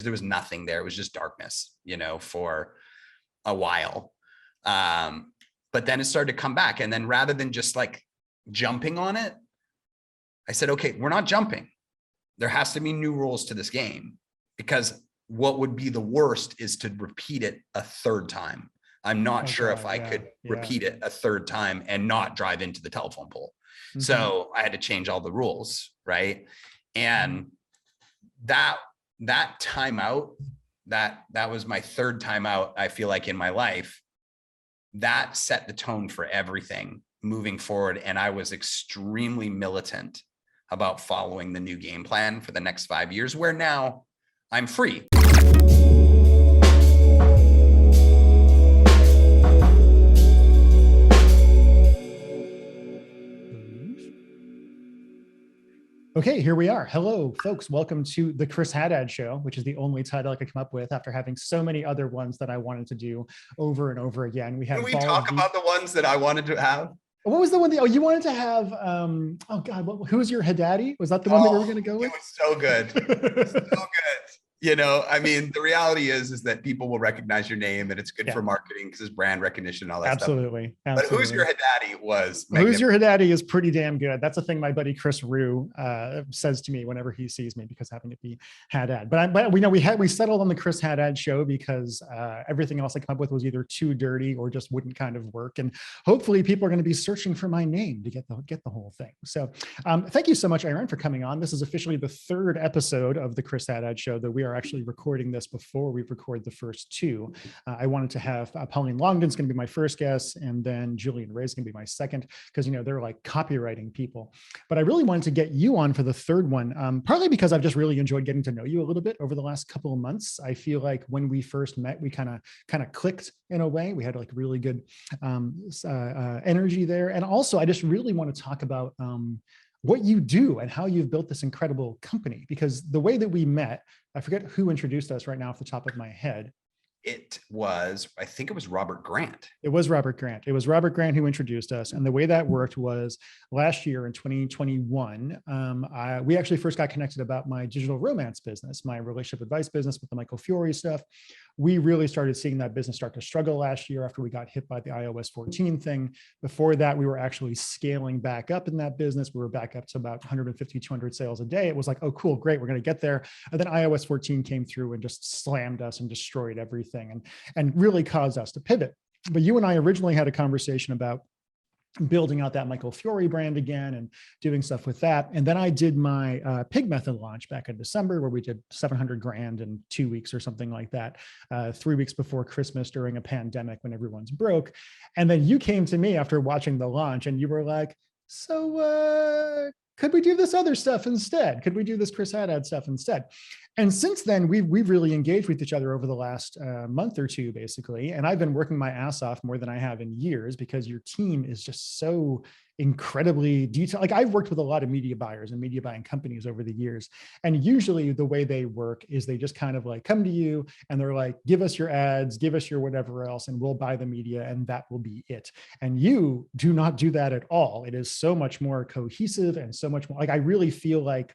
there was nothing there. It was just darkness, for a while. But then it started to come back. And then rather than just like jumping on it, I said, okay, we're not jumping. There has to be new rules to this game, because what would be the worst is to repeat it a third time. I'm not sure if I could repeat it a third time and not drive into the telephone pole. Mm-hmm. So I had to change all the rules, right? And that timeout, that was my third timeout, I feel like, in my life. That set the tone for everything moving forward. And I was extremely militant about following the new game plan for the next 5 years, where now I'm free. Okay, here we are. Hello, folks. Welcome to the Chris Haddad Show, which is the only title I could come up with after having so many other ones that I wanted to do over and over again. Can we talk about the ones that I wanted to have? What was the one you wanted to have? Oh God, who's your Haddaddy? Was that the one that we were going to go with? It was so good. It was so good. I mean, the reality is that people will recognize your name, and it's good for marketing because it's brand recognition and all that stuff. Absolutely. But Who's Your Haddaddy was magnificent. Who's Your Haddaddy is pretty damn good. That's a thing my buddy Chris Rue says to me whenever he sees me, because having it be Haddad. But we settled on the Chris Haddad Show because everything else I come up with was either too dirty or just wouldn't kind of work. And hopefully people are going to be searching for my name to get the whole thing. So thank you so much, Aaron, for coming on. This is officially the third episode of the Chris Haddad Show, that we are actually recording this before we record the first two. I wanted to have Pauline Longden's going to be my first guest, and then Julian Ray's going to be my second, because they're like copywriting people. But I really wanted to get you on for the third one, partly because I've just really enjoyed getting to know you a little bit over the last couple of months. I feel like when we first met, we kind of clicked in a way. We had like really good energy there, and also I just really want to talk about what you do and how you've built this incredible company, because the way that we met, I forget who introduced us right now off the top of my head. I think it was Robert Grant. It was Robert Grant. It was Robert Grant who introduced us. And the way that worked was last year in 2021, we actually first got connected about my digital romance business, my relationship advice business with the Michael Fiore stuff. We really started seeing that business start to struggle last year after we got hit by the iOS 14 thing. Before that, we were actually scaling back up in that business. We were back up to about 150, 200 sales a day. It was like, oh, cool, great, we're going to get there. And then iOS 14 came through and just slammed us and destroyed everything and really caused us to pivot. But you and I originally had a conversation about building out that Michael Fiore brand again and doing stuff with that. And then I did my Pig Method launch back in December, where we did 700 grand in 2 weeks or something like that, 3 weeks before Christmas during a pandemic when everyone's broke. And then you came to me after watching the launch and you were like, so could we do this other stuff instead? Could we do this Chris Haddad stuff instead? And since then, we've really engaged with each other over the last month or two, basically. And I've been working my ass off more than I have in years, because your team is just so incredibly detailed. Like, I've worked with a lot of media buyers and media buying companies over the years. And usually the way they work is they just kind of like come to you and they're like, give us your ads, give us your whatever else, and we'll buy the media and that will be it. And you do not do that at all. It is so much more cohesive and so much more like, I really feel like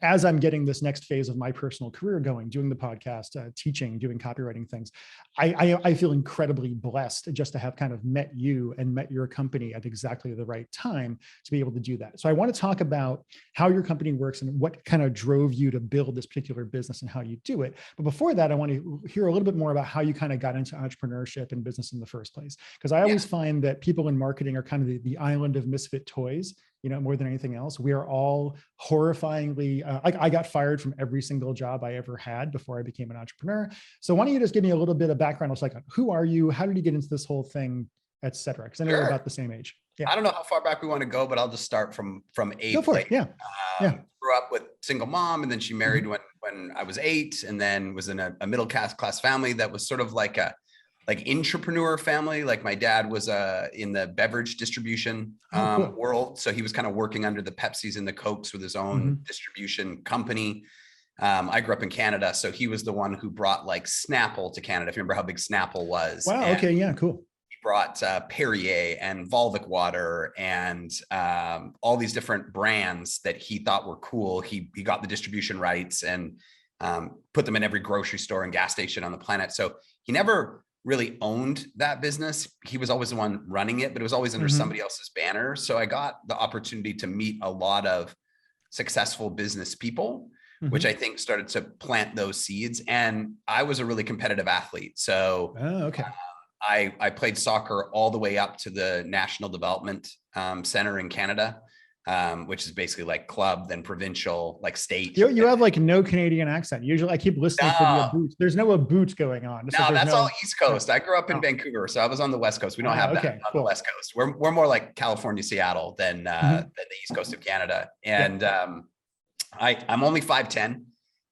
as I'm getting this next phase of my personal career going, doing the podcast, teaching, doing copywriting things, I feel incredibly blessed just to have kind of met you and met your company at exactly the right time to be able to do that. So I want to talk about how your company works and what kind of drove you to build this particular business and how you do it. But before that, I want to hear a little bit more about how you kind of got into entrepreneurship and business in the first place. Because I always find that people in marketing are kind of the island of misfit toys. More than anything else. We are all horrifyingly, I got fired from every single job I ever had before I became an entrepreneur. So why don't you just give me a little bit of background? It's like, who are you? How did you get into this whole thing, et cetera? Because I know we're about the same age. Yeah. I don't know how far back we want to go, but I'll just start from 8. Go for it. Yeah. Grew up with single mom, and then she married when I was 8, and then was in a middle class family that was sort of like a intrapreneur family. Like, my dad was in the beverage distribution world. So he was kind of working under the Pepsis and the Cokes with his own distribution company. I grew up in Canada. So he was the one who brought like Snapple to Canada. If you remember how big Snapple was. Wow. And okay. Yeah. Cool. He brought Perrier and Volvic water and all these different brands that he thought were cool. He got the distribution rights, and put them in every grocery store and gas station on the planet. So he never really owned that business. He was always the one running it, but it was always under somebody else's banner. So I got the opportunity to meet a lot of successful business people, which I think started to plant those seeds. And I was a really competitive athlete. So okay. I played soccer all the way up to the National Development Center in Canada, which is basically like club, then provincial, like state. You have like no Canadian accent. Usually I keep listening for the boot. There's no boot going on. No, that's all East Coast. I grew up in Vancouver, so I was on the West Coast. We don't have that on the West Coast. We're more like California, Seattle than the East Coast of Canada. And I'm only 5'10".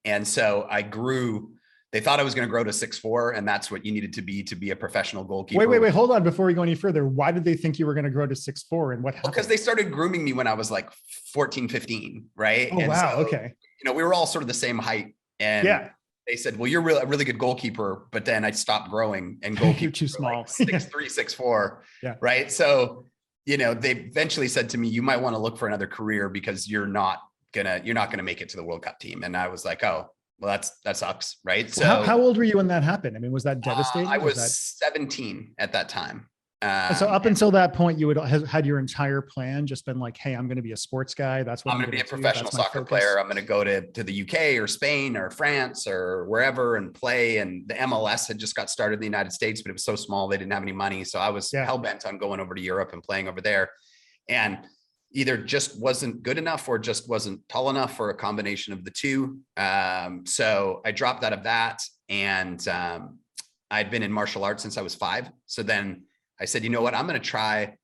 And so I grew. They thought I was going to grow to 6'4", and that's what you needed to be a professional goalkeeper. Wait, hold on. Before we go any further, why did they think you were going to grow to 6'4", and what happened? Because they started grooming me when I was like 14, 15, right? Oh, and wow. So, okay. We were all sort of the same height. And they said, well, you're a really good goalkeeper, but then I stopped growing and goalkeeper too small. Like 6'3", 6'4", right? So, they eventually said to me, you might want to look for another career because you're not gonna make it to the World Cup team. And I was like, oh, well, that sucks, right? So how old were you when that happened? I mean, was that devastating? I was 17 at that time. So up until that point, you would have had your entire plan just been like, hey, I'm going to be a sports guy. That's what I'm going to be a professional soccer player. I'm going to go to the UK or Spain or France or wherever and play. And the MLS had just got started in the United States, but it was so small, they didn't have any money. So I was hell bent on going over to Europe and playing over there. And either just wasn't good enough or just wasn't tall enough, or a combination of the two. So I dropped out of that, and I'd been in martial arts since I was 5. So then I said, you know what, I'm going to try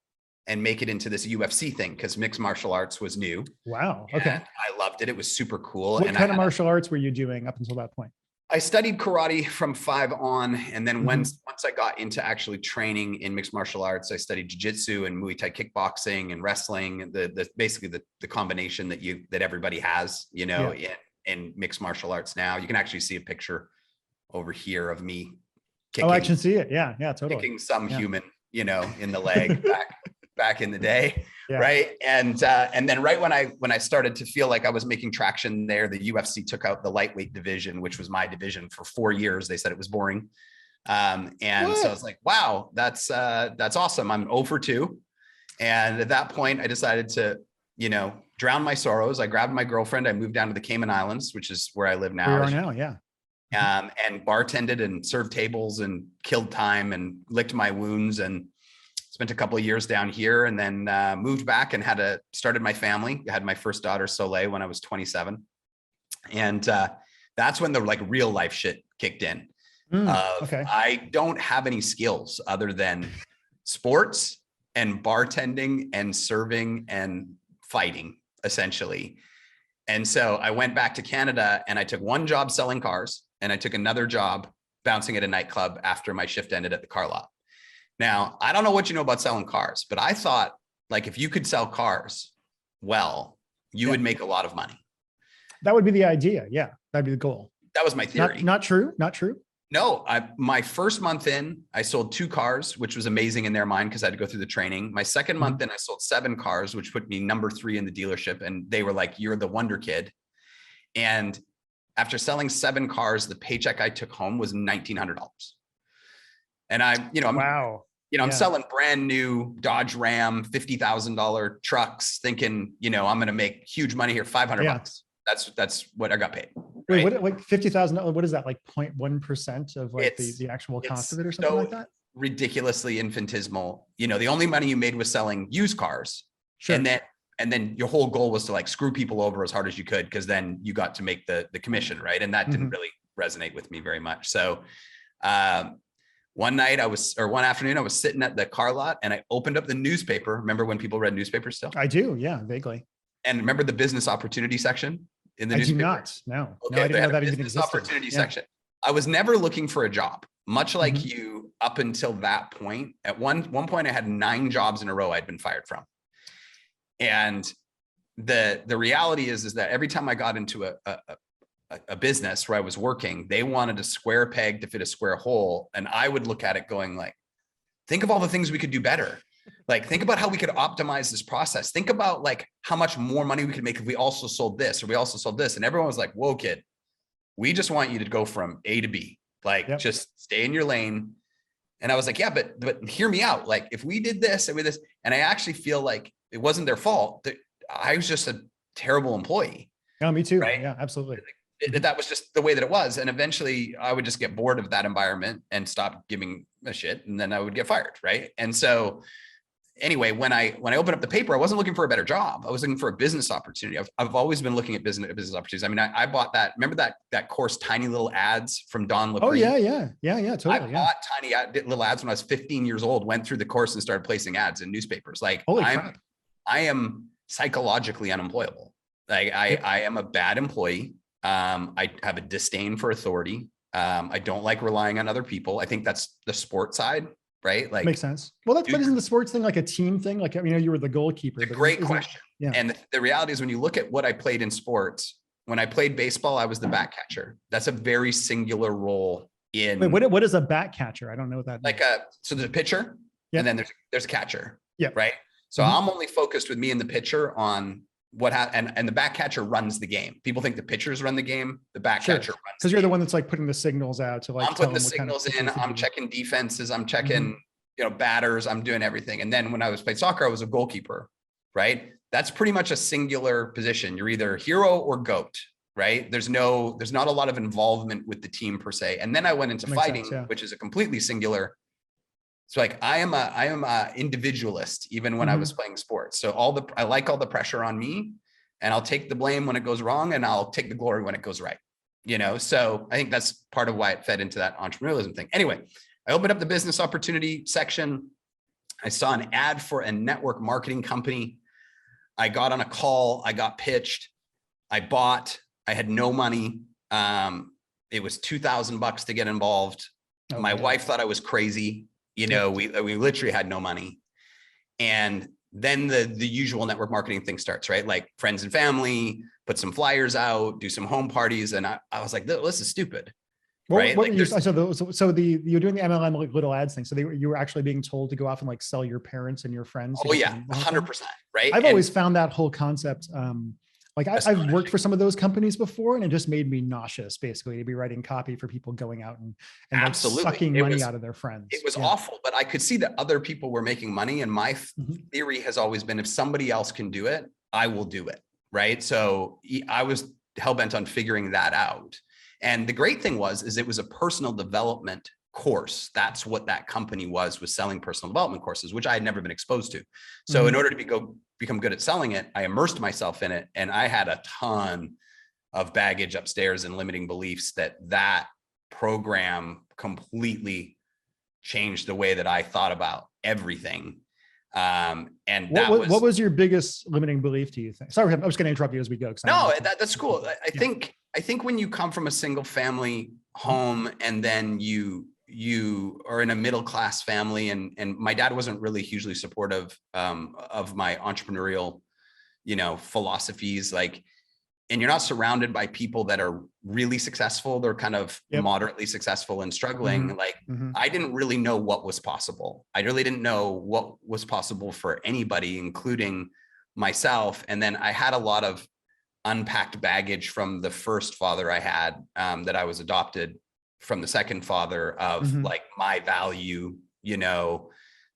and make it into this UFC thing, because mixed martial arts was new. Wow. Okay. And I loved it. It was super cool. What kind of martial arts were you doing up until that point? I studied karate from 5 on. And then once I got into actually training in mixed martial arts, I studied jiu-jitsu and Muay Thai kickboxing and wrestling, and basically the combination that everybody has, in mixed martial arts now. You can actually see a picture over here of me kicking. Oh, I can see it. Yeah, totally. Kicking some human, in the leg back in the day. Yeah. Right. And then right when I started to feel like I was making traction there, the UFC took out the lightweight division, which was my division for 4 years. They said it was boring. So I was like, wow, that's awesome. I'm 0 for 2. And at that point I decided to, drown my sorrows. I grabbed my girlfriend. I moved down to the Cayman Islands, which is where I live now. Where you are now. Yeah. And bartended and served tables and killed time and licked my wounds, and spent a couple of years down here, and then moved back and started my family. I had my first daughter, Soleil, when I was 27. And that's when the real life shit kicked in. I don't have any skills other than sports and bartending and serving and fighting, essentially. And so I went back to Canada, and I took one job selling cars, and I took another job bouncing at a nightclub after my shift ended at the car lot. Now, I don't know what you know about selling cars, but I thought, if you could sell cars well, you would make a lot of money. That would be the idea. Yeah. That'd be the goal. That was my theory. Not true. No, my first month in, I sold 2 cars, which was amazing in their mind because I had to go through the training. My second month in, I sold 7 cars, which put me number 3 in the dealership. And they were like, you're the wonder kid. And after selling 7 cars, the paycheck I took home was $1,900. And I'm selling brand new Dodge Ram, $50,000 trucks, thinking, I'm going to make huge money here, $500. That's what I got paid. Wait, what, like $50,000? What is that? Like 0.1% of the actual cost of it, or something like that? Ridiculously infinitesimal. The only money you made was selling used cars. Sure. And then your whole goal was to screw people over as hard as you could, because then you got to make the commission, right? And that didn't really resonate with me very much. So one afternoon I was sitting at the car lot, and I opened up the newspaper. Remember when people read newspapers still? I do. Yeah, vaguely. And remember the business opportunity section in the newspaper? I do not. No. Okay, no, I didn't know that even business existed. Opportunity section. I was never looking for a job, much like you up until that point. At one point I had 9 jobs in a row I'd been fired from. And the reality is that every time I got into a business where I was working, they wanted a square peg to fit a square hole. And I would look at it going think of all the things we could do better. Think about how we could optimize this process. Think about how much more money we could make if we also sold this or we also sold this. And everyone was like, whoa, kid, We just want you to go from A to B, like Yep. just stay in your lane. And I was like, yeah, but hear me out. Like if we did this and with this, and I actually feel like it wasn't their fault, that I was just a terrible employee, Yeah, me too. right? Yeah, absolutely. That was just the way that it was. And eventually I would just get bored of that environment and stop giving a shit. And then I would get fired. Right. And so anyway, when I opened up the paper, I wasn't looking for a better job. I was looking for a business opportunity. I've always been looking at business opportunities. I mean, I bought that. Remember that course, Tiny Little Ads from Don LaPree? Oh yeah. I Totally. Yeah. bought tiny little ads when I was 15 years old, went through the course and started placing ads in newspapers. Like Holy crap. I am psychologically unemployable. Like I am a bad employee. I have a disdain for authority. I don't like relying on other people. I think that's the sport side, right? Like Makes sense. Well, but isn't the sports thing like a team thing? Like, you were the goalkeeper. It's a great question. Yeah. And the reality is when you look at what I played in sports, when I played baseball, I was the back catcher. That's a very singular role in. Wait, what is a back catcher? I don't know what that like means. so there's a pitcher and then there's a catcher. Yeah. Right. So I'm only focused with me and the pitcher on what and the back catcher runs the game. People think the pitchers run the game. The back catcher runs. Because you're the one that's like putting the signals out to like. I'm putting the signals in. I'm checking defenses. I'm checking, batters. I'm doing everything. And then when I was playing soccer, I was a goalkeeper. Right. That's pretty much a singular position. You're either hero or goat. Right. There's not a lot of involvement with the team per se. And then I went into fighting, which is a completely singular. So like I am a individualist even when I was playing sports. So I like all the pressure on me, and I'll take the blame when it goes wrong and I'll take the glory when it goes right. So I think that's part of why it fed into that entrepreneurialism thing. Anyway, I opened up the business opportunity section. I saw an ad for a network marketing company. I got on a call. I got pitched. I bought. I had no money. It was $2,000 to get involved. Okay. My wife thought I was crazy. We literally had no money. And then the usual network marketing thing starts, right? Like friends and family, put some flyers out, do some home parties. And I was like, this is stupid. Right? You're doing the MLM like little ads thing. So you were actually being told to go off and like sell your parents and your friends. Oh yeah, 100%. Right. I've always found that whole concept, I've worked for some of those companies before, and it just made me nauseous, basically, to be writing copy for people going out and like sucking money out of their friends. It was awful, but I could see that other people were making money. And my theory has always been, if somebody else can do it, I will do it. Right. So I was hell-bent on figuring that out. And the great thing is it was a personal development course. That's what that company was selling personal development courses, which I had never been exposed to. So in order to become good at selling it, I immersed myself in it. And I had a ton of baggage upstairs and limiting beliefs that program completely changed the way that I thought about everything. And what was your biggest limiting belief, do you think? Sorry, I'm just going to interrupt you as we go. No, that's cool. I think when you come from a single family home and then you are in a middle-class family, and my dad wasn't really hugely supportive of my entrepreneurial, philosophies, and you're not surrounded by people that are really successful. They're kind of moderately successful and struggling. I didn't really know what was possible. I really didn't know what was possible for anybody, including myself. And then I had a lot of unpacked baggage from the first father I had, that I was adopted from the second father, of like my value,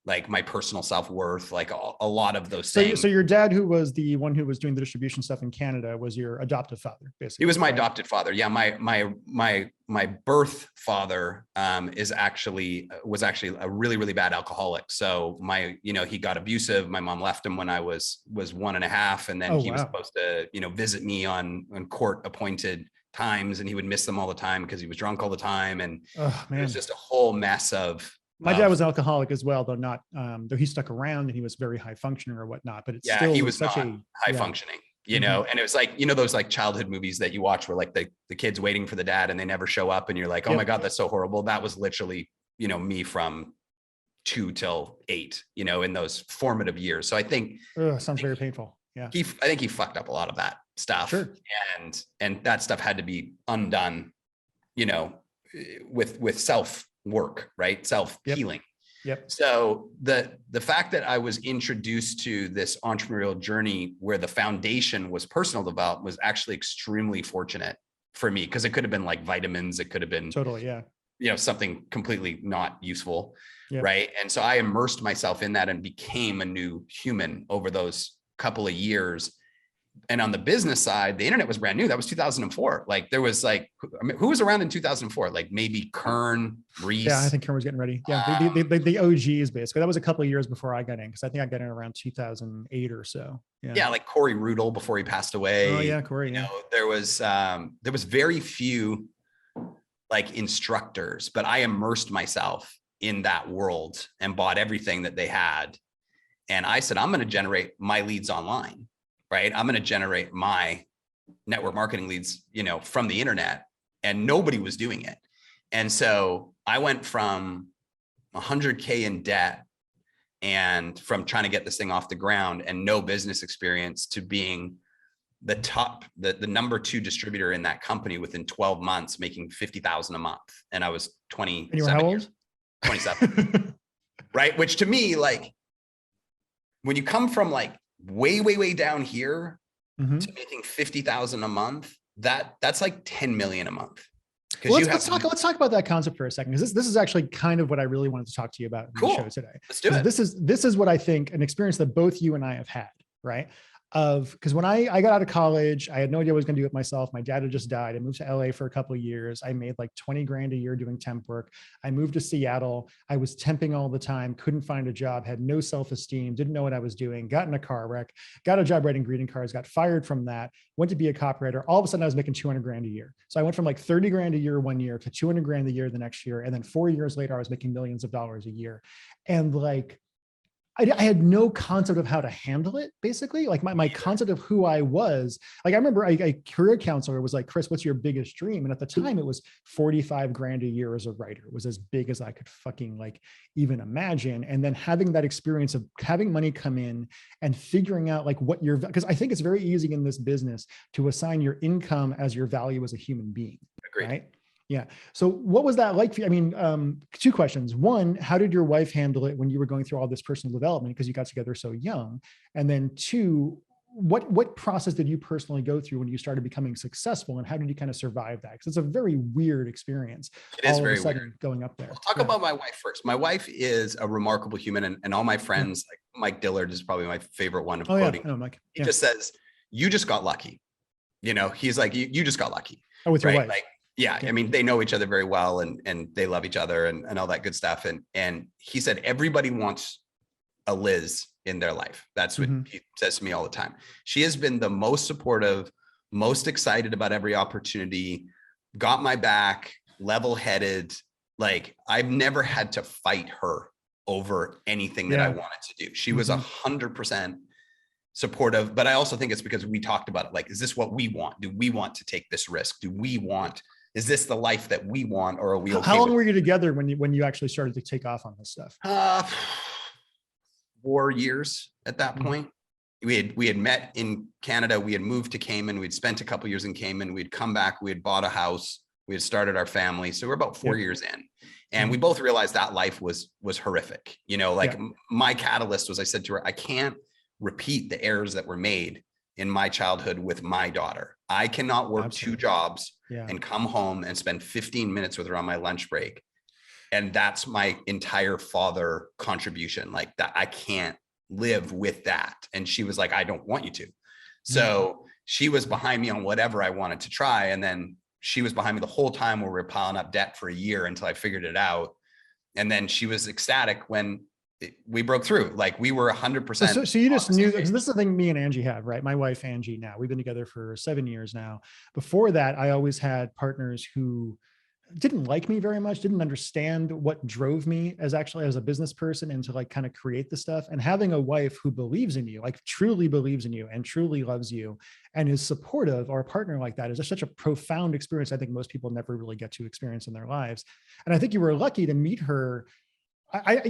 like my personal self-worth, like a lot of those things. So your dad, who was the one who was doing the distribution stuff in Canada, was your adoptive father, basically? He was my adopted father. Yeah. My birth father was actually a really, really bad alcoholic. So he got abusive. My mom left him when I was 1.5. And then was supposed to, visit me on court appointed times, and he would miss them all the time because he was drunk all the time. And it was just a whole mess of. My dad was an alcoholic as well, though not, though he stuck around and he was very high functioning or whatnot, but he was such a high functioning, and it was like, those like childhood movies that you watch where like the kid's waiting for the dad and they never show up. And you're like, oh my God, that's so horrible. That was literally, me from 2 till 8, in those formative years. So I think sounds very painful. Yeah. I think he fucked up a lot of that stuff. Sure. And that stuff had to be undone, with self work, right? Self healing. Yep. So the fact that I was introduced to this entrepreneurial journey where the foundation was personal development was actually extremely fortunate for me, because it could have been like vitamins, it could have been, Totally. Yeah. something completely not useful. Yeah. Right. And so I immersed myself in that and became a new human over those couple of years. And on the business side, the internet was brand new. That was 2004. Like there was like, who was around in 2004? Like maybe Kern, Reese. Yeah, I think Kern was getting ready. Yeah, the OGs basically. That was a couple of years before I got in, because I think I got in around 2008 or so. Yeah, like Corey Rudel before he passed away. Oh yeah, Corey. Yeah. There was very few like instructors, but I immersed myself in that world and bought everything that they had. And I said, I'm going to generate my leads online, right? I'm going to generate my network marketing leads, from the internet, and nobody was doing it. And so I went from 100K in debt and from trying to get this thing off the ground and no business experience to being the number 2 distributor in that company within 12 months, making 50,000 a month. And I was 27. And you were how old? 27. Right. Which to me, like when you come from like way, way, way down here to making 50,000 a month, that's like 10 million a month. Well, let's talk about that concept for a second, because this is actually kind of what I really wanted to talk to you about in the show today. Let's do it. This is what I think, an experience that both you and I have had, right? Because when I got out of college, I had no idea what I was going to do with myself. My dad had just died. I moved to LA for a couple of years. I made like 20 grand a year doing temp work. I moved to Seattle. I was temping all the time, couldn't find a job, had no self-esteem, didn't know what I was doing, got in a car wreck, got a job writing greeting cards, got fired from that, went to be a copywriter. All of a sudden I was making 200 grand a year. So I went from like 30 grand a year one year to 200 grand a year the next year. And then 4 years later, I was making millions of dollars a year. And like, I had no concept of how to handle it, basically. Like my concept of who I was. Like I remember a career counselor was like, Chris, what's your biggest dream? And at the time it was 45 grand a year as a writer. It was as big as I could fucking like even imagine. And then having that experience of having money come in and figuring out like what because I think it's very easy in this business to assign your income as your value as a human being. Agreed. Right? Yeah. So what was that like for you? I mean, 2 questions. One, how did your wife handle it when you were going through all this personal development, because you got together so young? And then 2, what process did you personally go through when you started becoming successful, and how did you kind of survive that? Because it's a very weird experience. It is very weird going up there. We'll talk about my wife first. My wife is a remarkable human, and all my friends, like Mike Dillard is probably my favorite one of quoting. Yeah. Mike. He just says, you just got lucky. He's like, you just got lucky. Oh, with your wife. Like, yeah, I mean, they know each other very well and they love each other and all that good stuff. And he said, everybody wants a Liz in their life. That's what he says to me all the time. She has been the most supportive, most excited about every opportunity, got my back, level-headed. Like I've never had to fight her over anything that I wanted to do. She was 100% supportive, but I also think it's because we talked about it. Like, is this what we want? Do we want to take this risk? Is this the life that we want, or are we okay? How long were you together when you actually started to take off on this stuff? 4 years at that point. We had met in Canada. We had moved to Cayman. We'd spent a couple of years in Cayman. We'd come back. We had bought a house. We had started our family. So we're about 4 years in, and we both realized that life was horrific. My catalyst was, I said to her, I can't repeat the errors that were made in my childhood with my daughter. I cannot work 2 jobs and come home and spend 15 minutes with her on my lunch break. And that's my entire father contribution. Like that, I can't live with that. And she was like, I don't want you to. So she was behind me on whatever I wanted to try. And then she was behind me the whole time where we were piling up debt for a year until I figured it out. And then she was ecstatic when we broke through. Like we were 100%. So you just knew, because this is the thing me and Angie have, right? My wife, Angie, now we've been together for 7 years now. Before that, I always had partners who didn't like me very much, didn't understand what drove me as a business person and to like kind of create the stuff. And having a wife who believes in you, like truly believes in you and truly loves you and is supportive, or a partner like that, is just such a profound experience. I think most people never really get to experience in their lives. And I think you were lucky to meet her. I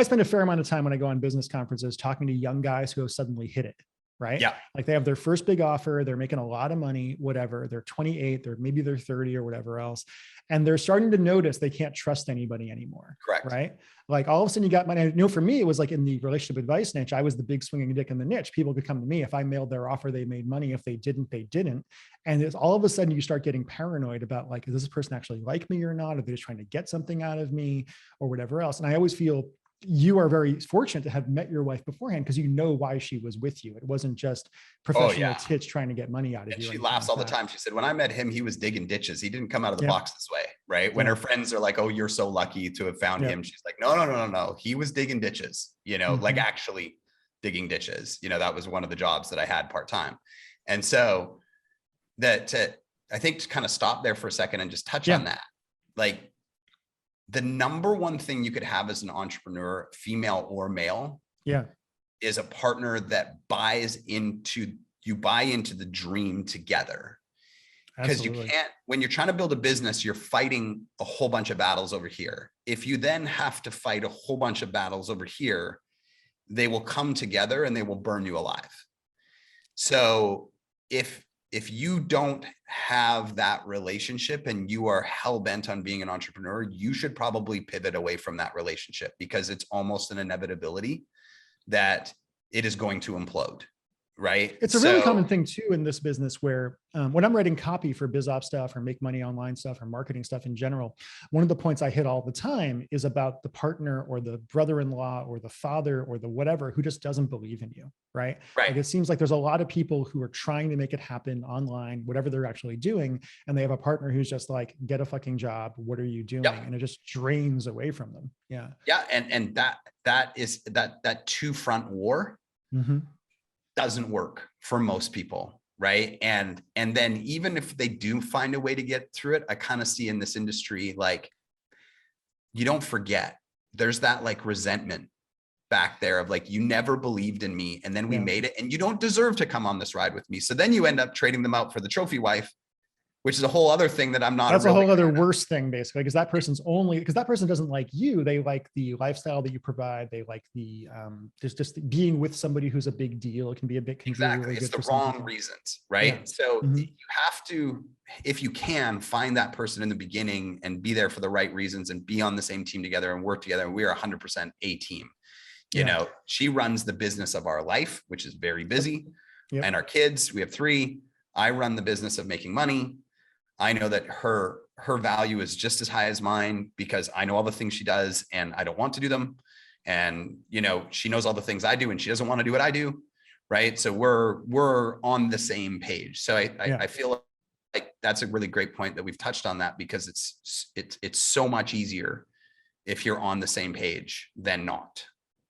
spend a fair amount of time when I go on business conferences talking to young guys who have suddenly hit it, right? Yeah. Like they have their first big offer, they're making a lot of money, whatever. They're 28, they're 30 or whatever else. And they're starting to notice they can't trust anybody anymore. Correct. Right. Like all of a sudden you got money. I know for me, it was like in the relationship advice niche, I was the big swinging dick in the niche. People could come to me. If I mailed their offer, they made money. If they didn't, they didn't. And it's all of a sudden you start getting paranoid about like, does this person actually like me or not? Are they just trying to get something out of me or whatever else? And I always feel you are very fortunate to have met your wife beforehand because you know why she was with you. It wasn't just professional tits trying to get money out of and you. she laughs all the time. She said, when I met him, he was digging ditches. He didn't come out of the box this way, right? When her friends are like, oh, you're so lucky to have found him. She's like, no. He was digging ditches, like actually digging ditches. That was one of the jobs that I had part-time. And so that I think to kind of stop there for a second and just touch on that, like, the number one thing you could have as an entrepreneur, female or male, is a partner that buys into the dream together. Because you can't, when you're trying to build a business, you're fighting a whole bunch of battles over here. If you then have to fight a whole bunch of battles over here, they will come together and they will burn you alive. So if you don't have that relationship and you are hell-bent on being an entrepreneur, you should probably pivot away from that relationship, because it's almost an inevitability that it is going to implode. Right. It's a really common thing too in this business where when I'm writing copy for BizOps stuff or make money online stuff or marketing stuff in general, one of the points I hit all the time is about the partner or the brother-in-law or the father or the whatever who just doesn't believe in you. Right. Like it seems like there's a lot of people who are trying to make it happen online, whatever they're actually doing. And they have a partner who's just like, get a fucking job. What are you doing? And it just drains away from them. Yeah. Yeah. And that two-front war doesn't work for most people. Right. And then even if they do find a way to get through it, I kind of see in this industry, like, you don't forget there's that like resentment back there of like, you never believed in me and then we made it and you don't deserve to come on this ride with me. So then you end up trading them out for the trophy wife, which is a whole other thing that I'm not. That's a whole other worse thing, basically, because that person doesn't like you. They like the lifestyle that you provide. They like the just being with somebody who's a big deal. It can be a bit exactly. It's the wrong reasons, right? Yeah. So you have to, if you can, find that person in the beginning and be there for the right reasons and be on the same team together and work together. And we are 100% a team. You know, she runs the business of our life, which is very busy, and our kids. We have 3. I run the business of making money. I know that her value is just as high as mine because I know all the things she does and I don't want to do them. And, she knows all the things I do and she doesn't want to do what I do. Right. So we're on the same page. So I feel like that's a really great point that we've touched on that, because it's so much easier if you're on the same page than not.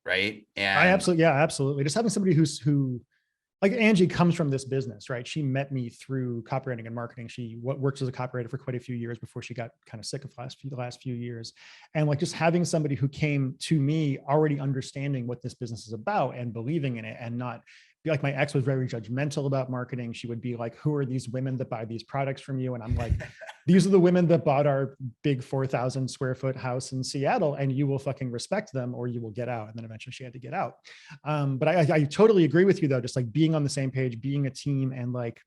Right. And absolutely. Just having somebody who like Angie comes from this business, right? She met me through copywriting and marketing. She worked as a copywriter for quite a few years before she got kind of sick of the last few years. And like just having somebody who came to me already understanding what this business is about and believing in it, and not be like, my ex was very judgmental about marketing. She would be like, who are these women that buy these products from you? And I'm like, these are the women that bought our big 4,000 square foot house in Seattle, and you will fucking respect them or you will get out. And then eventually she had to get out. But I totally agree with you though, just like being on the same page, being a team. And like,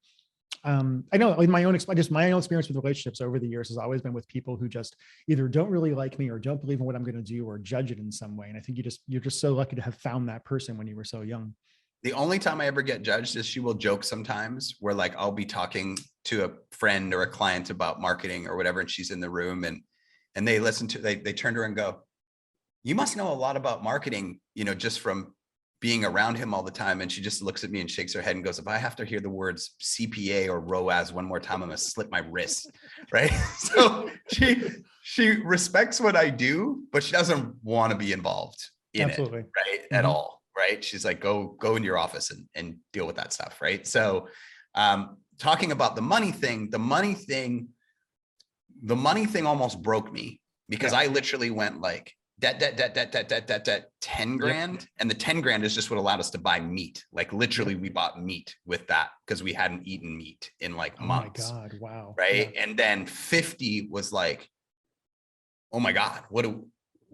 I know in my own experience with relationships over the years has always been with people who just either don't really like me or don't believe in what I'm going to do or judge it in some way. And I think you're just so lucky to have found that person when you were so young. The only time I ever get judged is she will joke sometimes where like I'll be talking to a friend or a client about marketing or whatever, and she's in the room and they listen to, they turn to her and go, you must know a lot about marketing, just from being around him all the time. And she just looks at me and shakes her head and goes, if I have to hear the words CPA or ROAS one more time, I'm gonna slip my wrist. Right. So she respects what I do, but she doesn't want to be involved in it, right? At all. Right. She's like, go in your office and deal with that stuff. Right. So talking about the money thing almost broke me, because I literally went like debt, 10 grand. And the 10 grand is just what allowed us to buy meat. Like literally we bought meat with that because we hadn't eaten meat in like months. Oh my God. Wow. Right. Yeah. And then 50 was like, oh my God,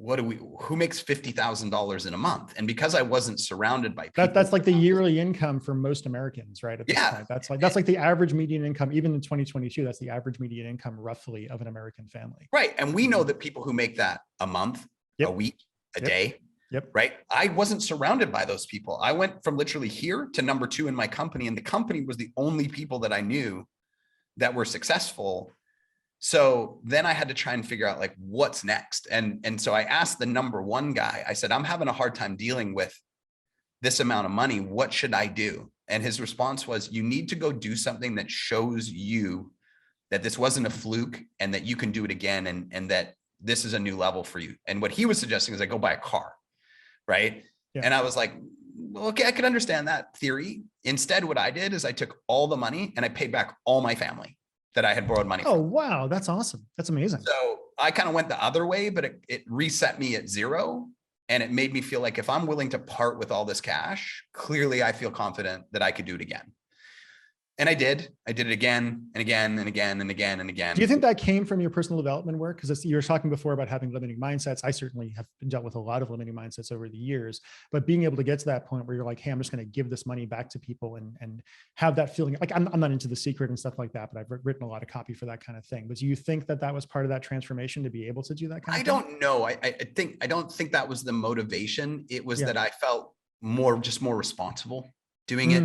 who makes $50,000 in a month? And because I wasn't surrounded by people. That's like the yearly income for most Americans, right? At this point, that's like the average median income, even in 2022, that's the average median income roughly of an American family. Right. And we know that people who make that a month, a week, a day, right? I wasn't surrounded by those people. I went from literally here to number 2 in my company, and the company was the only people that I knew that were successful. So then I had to try and figure out like, what's next. And so I asked the number 1 guy, I said, I'm having a hard time dealing with this amount of money. What should I do? And his response was, you need to go do something that shows you that this wasn't a fluke and that you can do it again. And that this is a new level for you. And what he was suggesting is I go buy a car. Right. Yeah. And I was like, well, okay, I could understand that theory. Instead, what I did is I took all the money and I paid back all my family that I had borrowed money from. Oh, wow. That's awesome. That's amazing. So I kind of went the other way, but it reset me at 0. And it made me feel like if I'm willing to part with all this cash, clearly I feel confident that I could do it again. And I did it again and again and again and again and again. Do you think that came from your personal development work? Because you were talking before about having limiting mindsets. I certainly have dealt with a lot of limiting mindsets over the years, but being able to get to that point where you're like, hey, I'm just going to give this money back to people and have that feeling. Like I'm not into The Secret and stuff like that, but I've written a lot of copy for that kind of thing. But do you think that was part of that transformation to be able to do that kind of thing? I don't know. I don't think that was the motivation. It was that I felt more responsible doing it.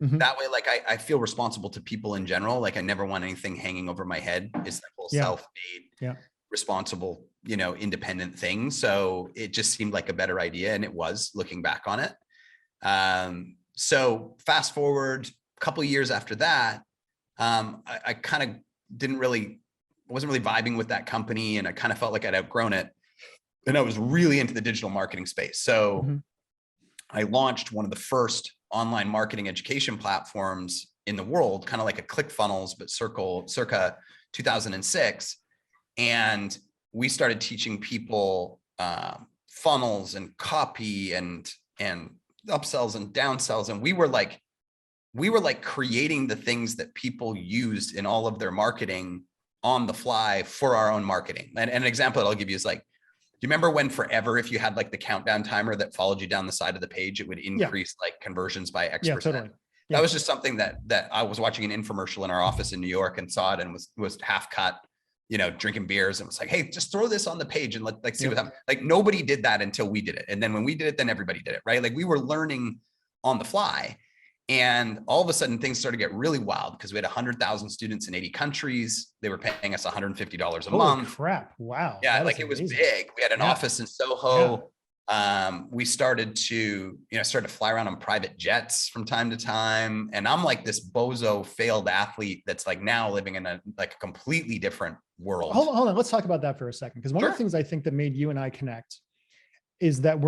Mm-hmm. That way, like I feel responsible to people in general. Like I never want anything hanging over my head. It's the whole self-made, responsible, independent thing. So it just seemed like a better idea. And it was, looking back on it. So fast forward a couple of years after that, I kind of wasn't really vibing with that company. And I kind of felt like I'd outgrown it. And I was really into the digital marketing space. So I launched one of the first online marketing education platforms in the world, kind of like a ClickFunnels, but circa 2006. And we started teaching people funnels and copy and upsells and downsells. And we were like creating the things that people used in all of their marketing on the fly for our own marketing. And an example that I'll give you is like, do you remember when forever, if you had like the countdown timer that followed you down the side of the page, it would increase like conversions by X%? Totally. That was just something that I was watching an infomercial in our office in New York and saw it and was half cut, drinking beers and was like, hey, just throw this on the page and like see what happens. Like nobody did that until we did it. And then when we did it, then everybody did it, right? Like we were learning on the fly. And all of a sudden things started to get really wild because we had 100,000 students in 80 countries. They were paying us $150 a month. Crap. Wow. Yeah. Like it was big. We had an office in Soho. We started to, started to fly around on private jets from time to time. And I'm like this bozo failed athlete that's like now living in a completely different world. Hold on. Let's talk about that for a second. Because one of the things I think that made you and I connect is that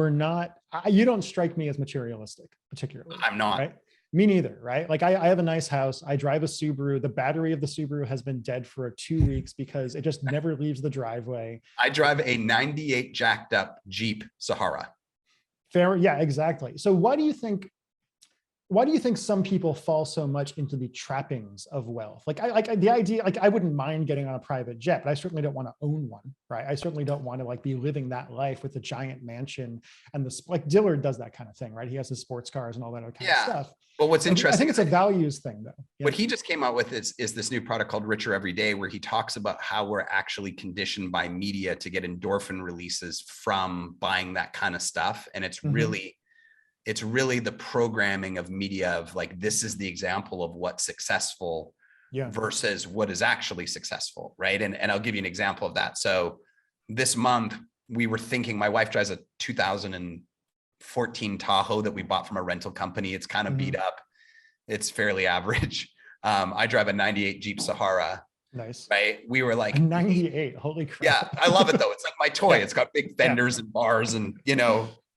you don't strike me as materialistic, particularly. I'm not. Right? Me neither, right? Like I have a nice house. I drive a Subaru. The battery of the Subaru has been dead for 2 weeks because it just never leaves the driveway. I drive a 98 jacked up Jeep Sahara. Fair. Yeah, exactly. So why do you think some people fall so much into the trappings of wealth? Like the idea, like I wouldn't mind getting on a private jet, but I certainly don't want to own one, right? I certainly don't want to like be living that life with a giant mansion and like Dillard does that kind of thing, right? He has his sports cars and all that other kind of stuff. But what's interesting, I think it's a values thing though. What he just came out with is this new product called Richer Every Day, where he talks about how we're actually conditioned by media to get endorphin releases from buying that kind of stuff. And it's really the programming of media of like, this is the example of what's successful versus what is actually successful. Right. And I'll give you an example of that. So this month we were thinking, my wife drives a 2014 Tahoe that we bought from a rental company. It's kind of beat up. It's fairly average. I drive a 98 Jeep Sahara. Nice. Right. We were like 98. Holy crap. Yeah. I love it though. It's like my toy. It's got big fenders and bars and,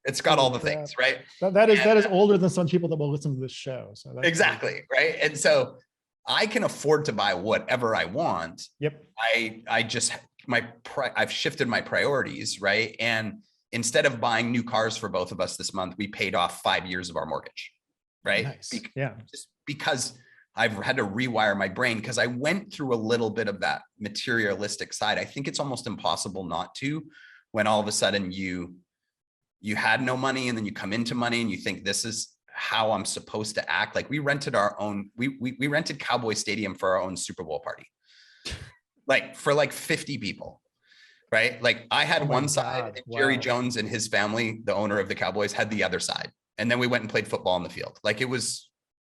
it's got all the things, right? That is older than some people that will listen to this show. So that's exactly, right? And so I can afford to buy whatever I want. Yep. I've shifted my priorities, right? And instead of buying new cars for both of us this month, we paid off 5 years of our mortgage, right? Nice. Just because I've had to rewire my brain because I went through a little bit of that materialistic side. I think it's almost impossible not to, when all of a sudden you had no money and then you come into money and you think this is how I'm supposed to act. Like we rented our own, we rented Cowboy Stadium for our own Super Bowl party, like for like 50 people, right? Like I had Oh my one side God, and Jerry wow. Jones and his family, the owner of the Cowboys, had the other side. And then we went and played football on the field. Like it was,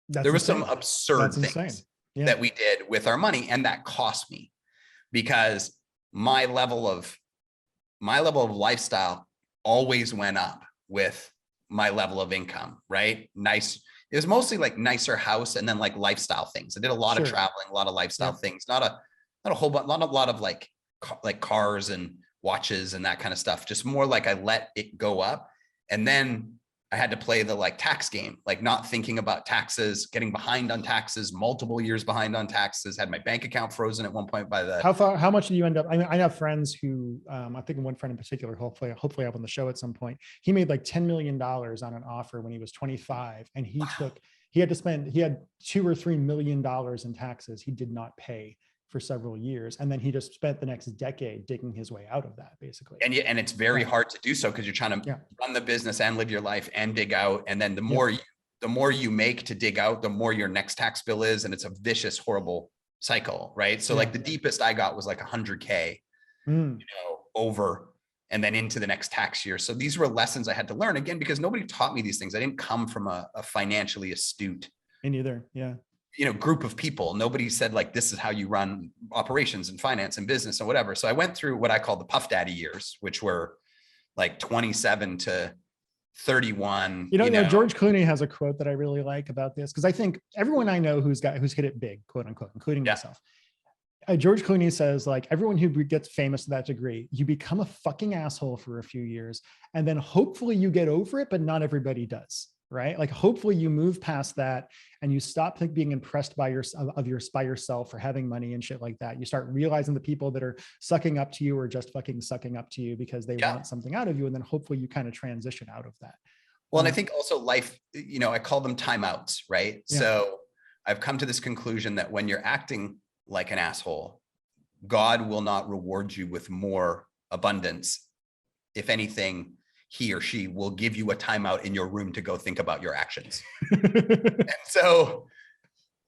That's there was some insane. absurd That's things insane. Yeah. that we did with our money. And that cost me because my level of lifestyle always went up with my level of income, right? Nice. It was mostly like nicer house and then like lifestyle things. I did a lot of Sure. traveling, a lot of lifestyle Yep. things, not a whole bunch, not a lot of like cars and watches and that kind of stuff. Just more like I let it go up. And then I had to play the like tax game, like not thinking about taxes, getting behind on taxes, multiple years behind on taxes, had my bank account frozen at one point by the, How much do you end up? I mean, I have friends who, I think one friend in particular, hopefully up on the show at some point, he made like $10 million on an offer when he was 25 and he had 2 or $3 million in taxes he did not pay for several years. And then he just spent the next decade digging his way out of that basically. and it's very hard to do so because you're trying to run the business and live your life and dig out. And then the more you make to dig out, the more your next tax bill is. And it's a vicious, horrible cycle, right? So like the deepest I got was like 100K, over and then into the next tax year. So these were lessons I had to learn again, because nobody taught me these things. I didn't come from a financially astute, Me neither. Yeah. group of people. Nobody said like, this is how you run operations and finance and business and whatever. So I went through what I call the Puff Daddy years, which were like 27 to 31. George Clooney has a quote that I really like about this, because I think everyone I know who's hit it big, quote unquote, including myself. George Clooney says, like, everyone who gets famous to that degree, you become a fucking asshole for a few years, and then hopefully you get over it, but not everybody does, right? Like, hopefully you move past that and you stop being impressed by yourself for having money and shit like that. You start realizing the people that are sucking up to you are just fucking sucking up to you because they want something out of you, and then hopefully you kind of transition out of that. Well, and I think also life, I call them timeouts, right? Yeah. So I've come to this conclusion that when you're acting like an asshole, God will not reward you with more abundance. If anything, he or she will give you a timeout in your room to go think about your actions. And so